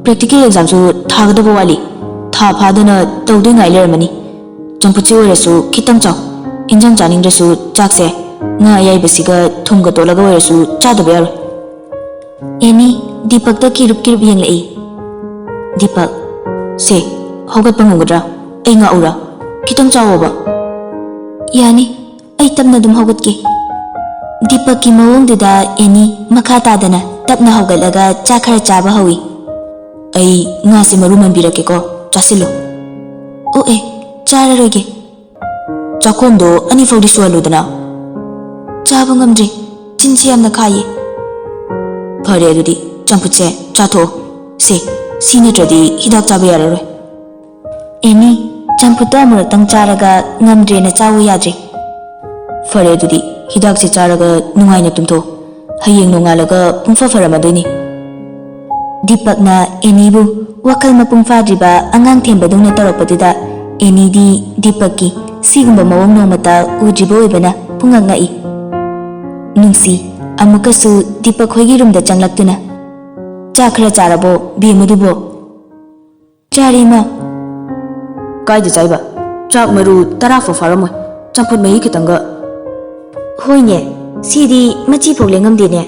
A: ꯄ꯭ꯔꯦꯛꯇꯤꯀꯦꯜ ꯑꯦꯛꯖꯥꯝꯁꯨ ꯊꯥꯒꯗꯕ ꯋꯥꯠꯂꯤ ꯊꯥ ꯐꯥꯗꯅ ꯇꯧꯗꯣꯏ ꯉꯥꯏ ꯂꯩꯔꯝꯃꯅꯤ ꯆꯝꯐꯨꯠꯁꯦ ꯑꯣꯏꯔꯁꯨ ꯈꯤꯇꯪ ꯆꯥꯎ ꯏꯟꯖꯥꯡ ꯆꯥꯅꯤꯡꯗ꯭ꯔꯁꯨ ꯆꯥꯛꯁꯦ ꯉꯥ ꯑꯌꯥꯏꯕꯁꯤꯒ ꯊꯨꯝꯒ ꯇꯣꯠꯂꯒ ꯑꯣꯏꯔꯁꯨ ꯆꯥꯗꯕ ꯌꯥꯔꯣꯏ ꯑꯦꯅꯤ ꯗꯤꯄꯛꯇ ꯀꯤꯔꯨꯞ ꯌꯦꯡꯂꯛꯏ ꯗꯤꯄꯛ ꯁꯦ ꯍꯧꯒꯠꯄ ꯉꯝꯒꯗ꯭ꯔꯥ ꯑꯩ ꯉꯥꯛꯎꯔꯥ ꯈꯤꯇꯪ ꯆꯥꯎꯋꯣꯕ ꯌꯥꯅꯤ ꯑꯩ ꯇꯞꯅ ꯑꯗꯨꯝ ꯍꯧꯒꯠꯀꯦ ꯗꯤꯄꯛꯀꯤ ꯃꯑꯣꯡꯗꯨꯗ ꯑꯦꯅꯤ ꯃꯈꯥ ꯇꯥꯗꯅ ꯇꯞꯅ ꯍꯧꯒꯠꯂꯒ ꯆꯥꯛ ꯈꯔ ꯆꯥꯕ ꯍꯧꯏ ꯑꯩ ꯉꯥꯁꯦ ꯃꯔꯨ ꯃꯟꯕꯤꯔꯛꯀꯦꯀꯣ ꯆꯥꯁꯤꯜꯂꯨ ꯆꯥꯔꯔꯣꯏꯒꯦ ꯆꯥꯛꯈꯣꯝꯗꯣ 2 ꯐꯥꯎꯗꯤ ꯁꯨꯍꯜꯂꯨꯗꯅ ꯆꯥꯕ ꯉꯝꯗ꯭ꯔꯤ ꯆꯤꯟꯁꯤ ꯌꯥꯝꯅ ꯈꯥꯏꯌꯦ ꯐꯔꯦ ꯑꯗꯨꯗꯤ ꯆꯝꯐꯨꯠꯁꯦ ꯆꯥꯊꯣꯛꯑꯣ ꯁꯤ ꯅꯠꯇ꯭ꯔꯗꯤ ꯍꯤꯗꯥꯛ ꯆꯥꯕ ꯌꯥꯔꯔꯣꯏ ꯑꯦꯅꯤ ꯆꯝꯐꯨꯠꯇꯣ ꯑꯃꯨꯔꯛꯇꯪ ꯆꯥꯔꯒ ꯉꯝꯗ꯭ꯔꯦꯅ ꯆꯥꯎ ꯌꯥꯗ꯭ꯔꯦ ꯐꯔꯦ ꯑꯗꯨꯗꯤ ꯍꯤꯗꯥꯛꯁꯦ ꯆꯥꯔꯒ ꯅꯨꯡꯉꯥꯏꯅ ꯇꯨꯝꯊꯣꯛ ꯍꯌꯦꯡ ꯅꯣꯡꯉꯥꯜꯂꯒ ꯄꯨꯡꯐ ꯐꯔꯝꯃꯗꯣꯏꯅꯤ ꯗꯤꯄꯛꯅ ꯑꯦꯅꯤꯕꯨ ꯋꯥꯈꯜ ꯃꯄꯨꯡ ꯐꯥꯗ꯭ꯔꯤꯕ ꯑꯉꯥꯡ ꯊꯦꯝꯕꯗꯧꯅ ꯇꯧꯔꯛꯄꯗꯨꯗ ꯑꯦꯅꯤꯗꯤ ꯗꯤꯄꯛꯀꯤ ꯁꯤꯒꯨꯝꯕ ꯃꯑꯣꯡ ꯅꯣꯡꯃꯇ ꯎꯗ꯭ꯔꯤꯕ ꯑꯣꯏꯕꯅ ꯄꯨꯡꯉꯛ ꯉꯛꯏ ꯅꯨꯡꯁꯤ ꯑꯃꯨꯛꯀꯁꯨ ꯗꯤꯄꯛ ꯈꯣꯏꯒꯤ ꯔꯨꯝꯗ ꯆꯪꯂꯛꯇꯨꯅ ꯆꯥꯛ ꯈꯔ ꯆꯥꯔꯕꯣ ꯕꯦꯝꯃꯗꯨꯕꯣ ꯆꯥꯔꯦ ꯏꯃꯥ
B: ꯀꯥꯏꯗ ꯆꯥꯏꯕ ꯆꯥꯛ ꯃꯔꯨ 10 ꯐꯥꯎ ꯐꯥꯔꯝꯃꯣꯏ ꯆꯝꯐꯨꯠ ꯃꯍꯤ ꯈꯤꯇꯪꯒ
A: ꯍꯣꯏꯅꯦ ꯁꯤꯗꯤ ꯃꯆꯤ ꯐꯥꯎ ꯂꯦꯡꯉꯝꯗꯦꯅꯦ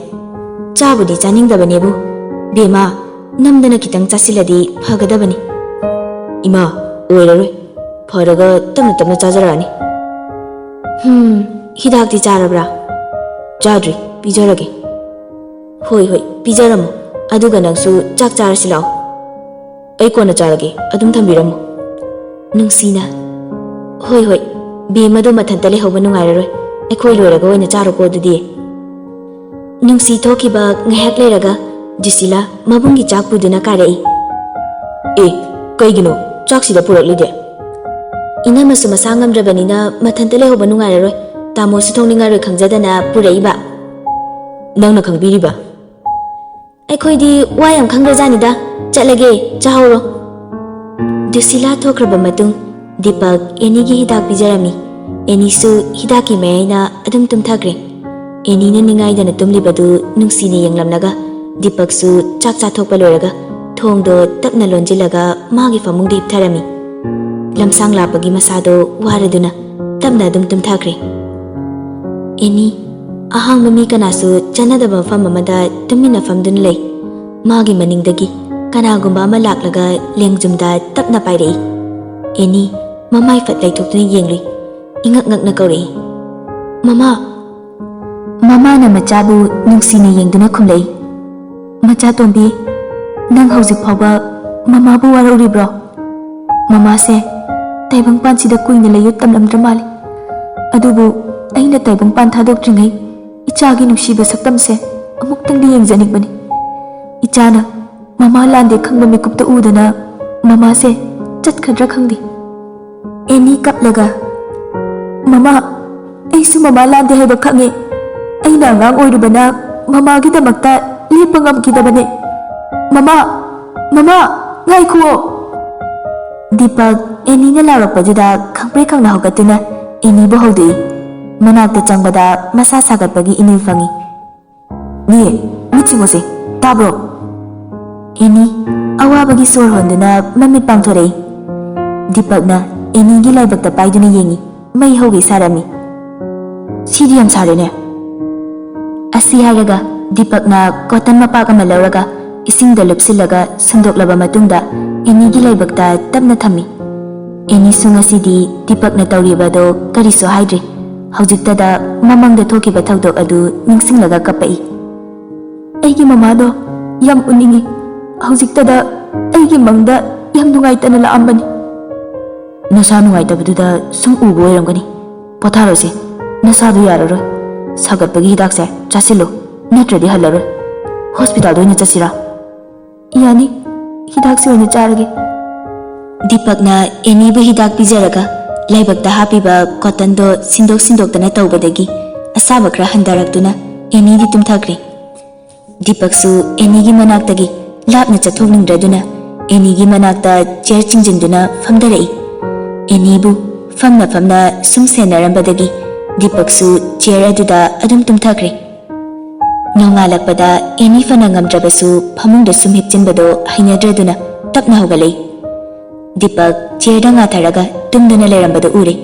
A: ꯆꯥꯕꯨꯗꯤ ꯆꯥꯅꯤꯡꯗꯕꯅꯦꯕꯨ ꯕꯦꯃꯥ ꯅꯝꯗꯅ ꯈꯤꯇꯪ ꯆꯥꯁꯤꯜꯂꯗꯤ ꯐꯒꯗꯕꯅꯤ
B: 이마 오해라로이 파라가 땀나 짜자라니
A: 히닥디 짜라브라
B: 짜드리 삐자라게
A: 호이 삐자라모 아두가 낭수 짝 짜라실라오
B: 에이코나 짜라게 아둠 탐비라모
A: 능시나 호이 베마도 마탄타 레호바 नुंगाइरारोय ꯑꯩꯈꯣꯏ ꯂꯣꯏꯔꯒ ꯑꯣꯏꯅ ꯆꯥꯔꯣꯀꯣ ꯑꯗꯨꯗꯤ ꯅꯨꯡꯁꯤ ꯊꯣꯛꯈꯤꯕ ꯉꯥꯏꯍꯥꯛ ꯂꯩꯔꯒ ꯖꯨꯁꯤꯂꯥ ꯃꯕꯨꯡꯒꯤ ꯆꯥꯛ ꯄꯨꯗꯨꯅ ꯀꯥꯔꯛꯏ
B: ꯀꯩꯒꯤꯅꯣ ꯆꯥꯛꯁꯤꯗ ꯄꯨꯔꯛꯂꯤꯗꯦ
A: ꯏꯅꯝꯃꯁꯨ ꯃꯁꯥ ꯉꯝꯗ꯭ꯔꯕꯅꯤꯅ ꯃꯊꯟꯇ ꯂꯩꯍꯧꯕ ꯅꯨꯡꯉꯥꯏꯔꯔꯣꯏ ꯇꯥꯃꯣꯁꯨ ꯊꯣꯡꯅꯤꯡꯉꯔꯣꯏ ꯈꯪꯖꯗꯅ ꯄꯨꯔꯛꯏꯕ
B: ꯅꯪꯅ ꯈꯪꯕꯤꯔꯤꯕ
A: ꯑꯩꯈꯣꯏꯗꯤ ꯋꯥ ꯌꯥꯝ ꯈꯪꯈ꯭ꯔꯖꯥꯅꯤꯗ ꯆꯠꯂꯒꯦ ꯆꯥꯍꯧꯔꯣ ꯖꯨꯁꯤꯂꯥ ꯊꯣꯛꯈ꯭ꯔꯕ ꯃꯇꯨꯡ ꯗꯤꯄꯛ ꯑꯦꯅꯤꯒꯤ ꯍꯤꯗꯥꯛ ꯄꯤꯖꯔꯝꯃꯤ ꯑꯦꯅꯤꯁꯨ ꯍꯤꯗꯥꯛꯀꯤ ꯃꯌꯥꯏꯅ ꯑꯗꯨꯝ ꯇꯨꯝꯊꯈ꯭ꯔꯦ ꯑꯦꯅꯤꯅ ꯅꯤꯡꯉꯥꯏꯗꯅ ꯇꯨꯝꯂꯤꯕꯗꯨ ꯅꯨꯡꯁꯤꯅ ꯌꯦꯡꯂꯝꯂꯒ ꯗꯤꯄꯛꯁꯨ ꯆꯥꯛ ꯆꯥꯊꯣꯛꯄ ꯂꯣꯏꯔꯒ ꯊꯣꯡꯗꯣ ꯇꯞꯅ ꯂꯣꯟꯖꯤꯜꯂꯒ ꯃꯥꯒꯤ ꯐꯃꯨꯡꯗ ꯍꯤꯞꯊꯔꯝꯃꯤ ꯂꯝꯁꯥꯡ ꯂꯥꯞꯄꯒꯤ ꯃꯁꯥꯗꯣ ꯋꯥꯔꯗꯨꯅ ꯇꯞꯅ ꯑꯗꯨꯝ ꯇꯨꯝꯊꯈ꯭ꯔꯦ ꯑꯦꯅꯤ ꯑꯍꯥꯡꯕ ꯃꯤ ꯀꯅꯥꯁꯨ ꯆꯠꯅꯗꯕ ꯃꯐꯝ ꯑꯃꯗ ꯇꯨꯃꯤꯟꯅ ꯐꯝꯗꯨꯅ ꯂꯩ ꯃꯥꯒꯤ ꯃꯅꯤꯡꯗꯒꯤ ꯀꯅꯥꯒꯨꯝꯕ ꯑꯃ ꯂꯥꯛꯂꯒ ꯂꯦꯡꯖꯨꯝꯗ ꯇꯞꯅ ꯄꯥꯏꯔꯛꯏ ꯑꯦꯅꯤ ꯃꯃꯥꯏ ꯐꯠ ꯂꯩꯊꯣꯛꯇꯨꯅ ꯌꯦꯡꯂꯨꯏ ꯏꯉꯛ ꯉꯛꯅ ꯀꯧꯔꯛꯏ ꯃꯃꯥꯅ ꯃꯆꯥꯕꯨ ꯅꯨꯡꯁꯤꯅ ꯌꯦꯡꯗꯨꯅ ꯈꯨꯝꯂꯛꯏ ꯃꯆꯥ ꯇꯣꯝꯕꯤ ꯅꯪ ꯍꯧꯖꯤꯛ ꯐꯥꯎꯕ ꯃꯃꯥꯕꯨ ꯋꯥꯔꯧꯔꯤꯕ꯭ꯔꯣ ꯃꯃꯥꯁꯦ ꯇꯥꯏꯕꯪꯄꯥꯟꯁꯤꯗ ꯀꯨꯏꯅ ꯂꯩꯌꯨ ꯇꯝꯂꯝꯗ꯭ꯔ ꯃꯥꯜꯂꯤ ꯑꯗꯨꯕꯨ ꯑꯩꯅ ꯇꯥꯏꯕꯪꯄꯥꯟ ꯊꯥꯗꯣꯛꯇ꯭ꯔꯤꯉꯩ ꯏꯆꯥꯒꯤ ꯅꯨꯡꯁꯤꯕ ꯁꯛꯇꯝꯁꯦ ꯑꯃꯨꯛꯇꯪꯗꯤ ꯌꯦꯡꯖꯅꯤꯡꯕꯅꯤ ꯏꯆꯥꯅ ꯃꯃꯥ ꯂꯥꯟꯗꯦ ꯈꯪꯕ ꯃꯤꯀꯨꯞꯇ ꯎꯗꯅ ꯃꯃꯥꯁꯦ ꯆꯠꯈ꯭ꯔꯗ꯭ꯔꯥ ꯈꯪꯗꯦ ꯑꯦꯅꯤ ꯀꯞꯂꯒ ꯃꯃꯥ ꯑꯩꯁꯨ ꯃꯃꯥ ꯂꯥꯟꯗꯦ ꯍꯥꯏꯕ ꯈꯪꯉꯦ ꯑꯩꯅ ꯑꯉꯥꯡ ꯑꯣꯏꯔꯨꯕꯅ ꯃꯃꯥꯒꯤꯗꯃꯛꯇ ꯂꯦꯞꯄ ꯉꯝꯈꯤꯗꯕꯅꯦ ꯃꯃꯥ ꯉꯥꯏꯈꯨꯑꯣ ꯗꯤꯄꯛ ꯑꯦꯅꯤꯅ ꯂꯥꯎꯔꯛꯄꯗꯨꯗ ꯈꯪꯄ꯭ꯔꯦꯛ ꯈꯪꯅ ꯍꯧꯒꯠꯇꯨꯅ ꯑꯦꯅꯤꯕꯨ ꯍꯧꯗꯣꯛꯏ ꯃꯅꯥꯛꯇ ꯆꯪꯕꯗ ꯃꯁꯥ ꯁꯥꯒꯠꯄꯒꯤ ꯏꯅꯤꯜ ꯐꯪꯏ ꯃꯤꯠ ꯆꯤꯡꯉꯣꯁꯦ ꯇꯥꯕ꯭ꯔꯣ ꯑꯦꯅꯤ ꯑꯋꯥꯕꯒꯤ ꯁꯣꯔ ꯍꯣꯟꯗꯨꯅ ꯃꯃꯤꯠ ꯄꯥꯡꯊꯣꯔꯛꯏ ꯗꯤꯄꯛꯅ ꯑꯦꯅꯤꯒꯤ ꯂꯥꯏꯕꯛꯇ ꯄꯥꯏꯗꯨꯅ ꯌꯦꯡꯏ ꯃꯩ ꯍꯧꯒꯩ ꯁꯥꯔꯝꯃꯤ ꯁꯤꯗꯤ ꯌꯥꯝ ꯁꯥꯔꯦꯅꯦ ꯑꯁꯤ ꯍꯥꯏꯔꯒ ꯗꯤꯄꯛꯅ ꯀꯣꯇꯟ ꯃꯄꯥꯛ ꯑꯃ ꯂꯧꯔꯒ ꯏꯁꯤꯡꯗ ꯂꯨꯞꯁꯤꯜꯂꯒ ꯁꯨꯝꯗꯣꯛꯂꯕ ꯃꯇꯨꯡꯗ ꯑꯦꯅꯤꯒꯤ ꯂꯥꯏꯕꯛꯇ ꯇꯞꯅ ꯊꯝꯃꯤ ꯑꯦꯅꯤꯁꯨ ꯉꯁꯤꯗꯤ ꯗꯤꯄꯛꯅ ꯇꯧꯔꯤꯕꯗꯣ ꯀꯔꯤꯁꯨ ꯍꯥꯏꯗ꯭ꯔꯤ ꯍꯧꯖꯤꯛꯇꯗ ꯃꯃꯥꯡꯗ ꯊꯣꯛꯈꯤꯕ ꯊꯧꯗꯣꯛ ꯑꯗꯨ ꯅꯤꯡꯁꯤꯡꯂꯒ ꯀꯞꯄꯛꯏ ꯑꯩꯒꯤ ꯃꯃꯥꯗꯣ ꯌꯥꯝ ꯎꯅꯤꯡꯏ ꯍꯧꯖꯤꯛꯇꯗ ꯑꯩꯒꯤ ꯃꯪꯗ ꯌꯥꯝ ꯅꯨꯡꯉꯥꯏꯇꯅ ꯂꯥꯛꯑꯝꯕꯅꯤ ꯅꯁꯥ ꯅꯨꯡꯉꯥꯏꯇꯕꯗꯨꯗ ꯁꯨꯝ ꯎꯕ ꯑꯣꯏꯔꯝꯒꯅꯤ ꯄꯣꯊꯥꯔꯣꯁꯦ ꯅꯁꯥꯗꯨ ꯌꯥꯔꯔꯣꯏ ꯁꯥꯒꯠꯄꯒꯤ ꯍꯤꯗꯥꯛꯁꯦ ꯆꯥꯁꯤꯜꯂꯨ ꯅꯠꯇ꯭ꯔꯗꯤ ꯍꯜꯂꯔꯣꯏ ꯍꯣꯁꯄꯤꯇꯥꯜꯗ ꯑꯣꯏꯅ ꯆꯠꯁꯤꯔꯥ ꯌꯥꯅꯤ ꯍꯤꯗꯥꯛꯁꯤ ꯑꯣꯏꯅ ꯆꯥꯔꯒꯦ ꯗꯤꯄꯛꯅ ꯑꯦꯅꯤꯕꯨ ꯍꯤꯗꯥꯛ ꯄꯤꯖꯔꯒ ꯂꯥꯏꯕꯛꯇ ꯍꯥꯞꯄꯤꯕ ꯀꯣꯇꯟꯗꯣ ꯁꯤꯟꯗꯣꯛꯇꯅ ꯇꯧꯕꯗꯒꯤ ꯑꯁꯥꯕ ꯈꯔ ꯍꯟꯊꯔꯛꯇꯨꯅ ꯑꯦꯅꯤꯗꯤ ꯇꯨꯝꯊꯈ꯭ꯔꯦ ꯗꯤꯄꯛꯁꯨ ꯑꯦꯅꯤꯒꯤ ꯃꯅꯥꯛꯇꯒꯤ ꯂꯥꯞꯅ ꯆꯠꯊꯣꯛꯅꯤꯡꯗ꯭ꯔꯗꯨꯅ ꯑꯦꯅꯤꯒꯤ ꯃꯅꯥꯛꯇ ꯆꯤꯌꯔ ꯆꯤꯡꯖꯤꯟꯗꯨꯅ ꯐꯝꯊꯔꯛꯏ ꯑꯦꯅꯤꯕꯨ ꯐꯝꯅ ꯁꯨꯝ ꯁꯦꯟꯅꯔꯝꯕꯗꯒꯤ ꯗꯤꯄꯛꯁꯨ ꯆꯤꯌꯔ ꯑꯗꯨꯗ ꯑꯗꯨꯝ ꯇꯨꯝꯊꯈ꯭ꯔꯦ ꯅꯣꯡꯉꯥꯜꯂꯛꯄꯗ ꯑꯦꯅꯤ ꯐꯅ ꯉꯝꯗ꯭ꯔꯕꯁꯨ ꯐꯃꯨꯡꯗ ꯁꯨꯝ ꯍꯤꯞꯆꯤꯟꯕꯗꯣ ꯍꯩꯅꯗ꯭ꯔꯗꯨꯅ ꯇꯞꯅ ꯍꯧꯒꯠꯂꯛꯏ ꯗꯤꯄꯛ ꯆꯤꯌꯔꯗ ꯉꯥꯊꯔꯒ ꯇꯨꯝꯗꯨꯅ ꯂꯩꯔꯝꯕꯗꯨ ꯎꯔꯦ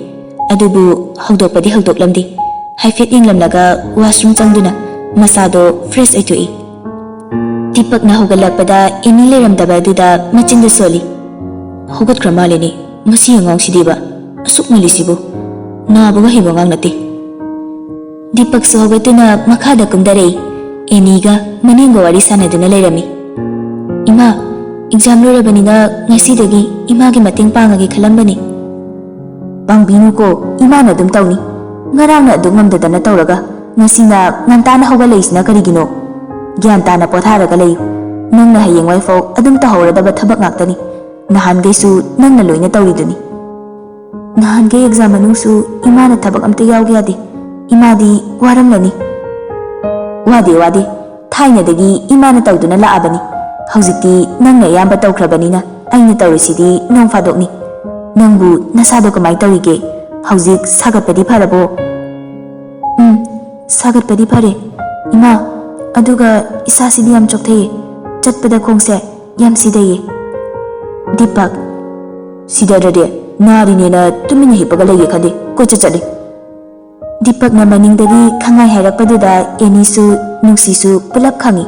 A: ꯑꯗꯨꯕꯨ ꯍꯧꯗꯣꯛꯄꯗꯤ ꯍꯧꯗꯣꯛꯂꯝꯗꯦ ꯍꯥꯏꯐꯦꯠ ꯌꯦꯡꯂꯝꯂꯒ ꯋꯥꯁꯔꯨꯝ ꯆꯪꯗꯨꯅ ꯃꯁꯥꯗꯣ ꯐ꯭ꯔꯦꯁ ꯑꯣꯏꯊꯣꯛꯏ ꯗꯤꯄꯛꯅ ꯍꯧꯒꯠꯂꯛꯄꯗ ꯑꯦꯅꯤ ꯂꯩꯔꯝꯗꯕ ꯑꯗꯨꯗ ꯃꯆꯤꯟꯗ ꯁꯣꯜꯂꯤ ꯍꯧꯒꯠꯈ꯭ꯔ ꯃꯥꯜꯂꯦꯅꯦ ꯃꯁꯤ ꯑꯉꯥꯡꯁꯤꯗꯤꯕ ꯑꯁꯨꯛ ꯉꯜꯂꯤꯁꯤꯕꯨ ꯅꯥꯕꯒ ꯍꯩꯕ ꯑꯉꯥꯡ ꯅꯠꯇꯦ ꯗꯤꯄꯛꯁꯨ ꯍꯧꯒꯠꯇꯨꯅ ꯃꯈꯥꯗ ꯀꯨꯝꯊꯔꯛꯏ ꯑꯦꯅꯤꯒ ꯃꯅꯦꯝꯒ ꯋꯥꯔꯤ ꯁꯥꯟꯅꯗꯨꯅ ꯂꯩꯔꯝꯃꯤ ꯏꯃꯥ ꯑꯦꯛꯖꯥꯝ ꯂꯣꯏꯔꯕꯅꯤꯅ ꯉꯁꯤꯗꯒꯤ ꯏꯃꯥꯒꯤ ꯃꯇꯦꯡ ꯄꯥꯡꯉꯒꯦ ꯈꯜꯂꯝꯕꯅꯤ ꯄꯥꯡꯕꯤꯅꯨꯀꯣ ꯏꯃꯥꯅ ꯑꯗꯨꯝ ꯇꯧꯅꯤ ꯉꯔꯥꯡꯅ ꯑꯗꯨꯝ ꯉꯝꯗꯗꯅ ꯇꯧꯔꯒ ꯉꯁꯤꯅ ꯉꯟꯇꯥꯅ ꯍꯧꯒꯠꯂꯛꯏꯁꯤꯅ ꯀꯔꯤꯒꯤꯅꯣ ꯒ꯭ꯌꯥꯟ ꯇꯥꯅ ꯄꯣꯊꯥꯔꯒ ꯂꯩꯌꯨ ꯅꯪꯅ ꯍꯌꯦꯡꯋꯥꯏꯐꯥꯎ ꯑꯗꯨꯝ ꯇꯧꯍꯧꯔꯗꯕ ꯊꯕꯛ ꯉꯥꯛꯇꯅꯤ ꯅꯍꯥꯟꯈꯩꯁꯨ ꯅꯪꯅ ꯂꯣꯏꯅ ꯇꯧꯔꯤꯗꯨꯅꯤ ꯅꯍꯥꯟꯈꯩ ꯑꯦꯛꯖꯥꯝ ꯃꯅꯨꯡꯁꯨ ꯏꯃꯥꯅ ꯊꯕꯛ ꯑꯝꯇ ꯌꯥꯎꯒꯦ ꯌꯥꯗꯦ ꯏꯃꯥꯗꯤ ꯋꯥꯔꯝꯒꯅꯤ ꯋꯥꯗꯦ ꯊꯥꯏꯅꯗꯒꯤ ꯏꯃꯥꯅ ꯇꯧꯗꯨꯅ ꯂꯥꯛꯑꯕꯅꯤ ꯍꯧꯖꯤꯛꯇꯤ ꯅꯪꯅ ꯑꯌꯥꯝꯕ ꯇꯧꯈ꯭ꯔꯕꯅꯤꯅ ꯑꯩꯅ ꯇꯧꯔꯤꯁꯤꯗꯤ ꯅꯣꯡ ꯐꯥꯗꯣꯛꯅꯤ ꯅꯪꯕꯨ ꯅꯁꯥꯗꯣ ꯀꯃꯥꯏꯅ ꯇꯧꯔꯤꯒꯦ ꯍꯧꯖꯤꯛ ꯁꯥꯒꯠꯄꯗꯤ ꯐꯔꯕꯣ ꯁꯥꯒꯠꯄꯗꯤ ꯐꯔꯦ ꯏꯃꯥ ꯑꯗꯨꯒ ꯏꯁꯥꯁꯤꯗꯤ ꯌꯥꯝ ꯆꯣꯛꯊꯩꯌꯦ ꯆꯠꯄꯗ ꯈꯣꯡꯁꯦ ꯌꯥꯝ ꯁꯤꯗꯩꯌꯦ ꯗꯤꯄꯛ ꯁꯤꯗꯔꯗꯤ ꯅꯥꯔꯤꯅꯦꯅ ꯇꯨꯃꯤꯟꯅ ꯍꯤꯞꯄꯒ ꯂꯩꯒꯦ ꯈꯟꯗꯦ ꯀꯣꯏꯆꯠ ꯆꯠꯂꯤ ꯗꯤꯄꯛꯅ ꯃꯅꯤꯡꯗꯒꯤ ꯈꯪꯉꯥꯏ ꯍꯥꯏꯔꯛꯄꯗꯨꯗ ꯑꯦꯅꯤꯁꯨ ꯅꯨꯡꯁꯤꯁꯨ ꯄꯨꯂꯞ ꯈꯪꯉꯤ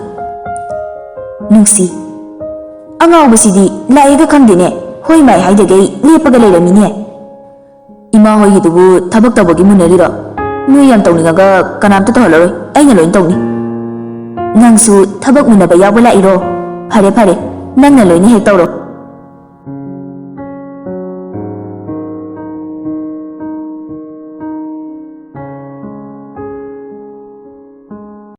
A: ꯅꯨꯡꯁꯤ ꯑꯉꯥꯎꯕꯁꯤꯗꯤ ꯂꯥꯛꯑꯦꯒ ꯈꯪꯗꯦꯅꯦ ꯍꯣꯏ ꯃꯥꯏ ꯍꯥꯏꯗꯒꯩ ꯂꯦꯞꯄꯒ ꯂꯩꯔꯝꯃꯤꯅꯦ ꯏꯃꯥ ꯍꯣꯏꯒꯤꯗꯨꯕꯨ ꯊꯕꯛ ꯇꯧꯕꯒꯤ ꯃꯨꯟꯅꯔꯤꯔꯣ ꯅꯣꯏ ꯌꯥꯝ ꯇꯧꯅꯤꯡꯉꯒ ꯀꯅꯥꯝꯇ ꯇꯧꯍꯜꯂꯔꯣꯏ ꯑꯩꯅ ꯂꯣꯏ ꯇꯧꯅꯤ ꯅꯪꯁꯨ ꯊꯕꯛ ꯃꯨꯟꯅꯕ ꯌꯥꯎꯕ ꯂꯥꯛꯏꯔꯣ ꯐꯔꯦ ꯐꯔꯦ ꯅꯪꯅ ꯂꯣꯏꯅ ꯍꯦꯛ ꯇꯧꯔꯣ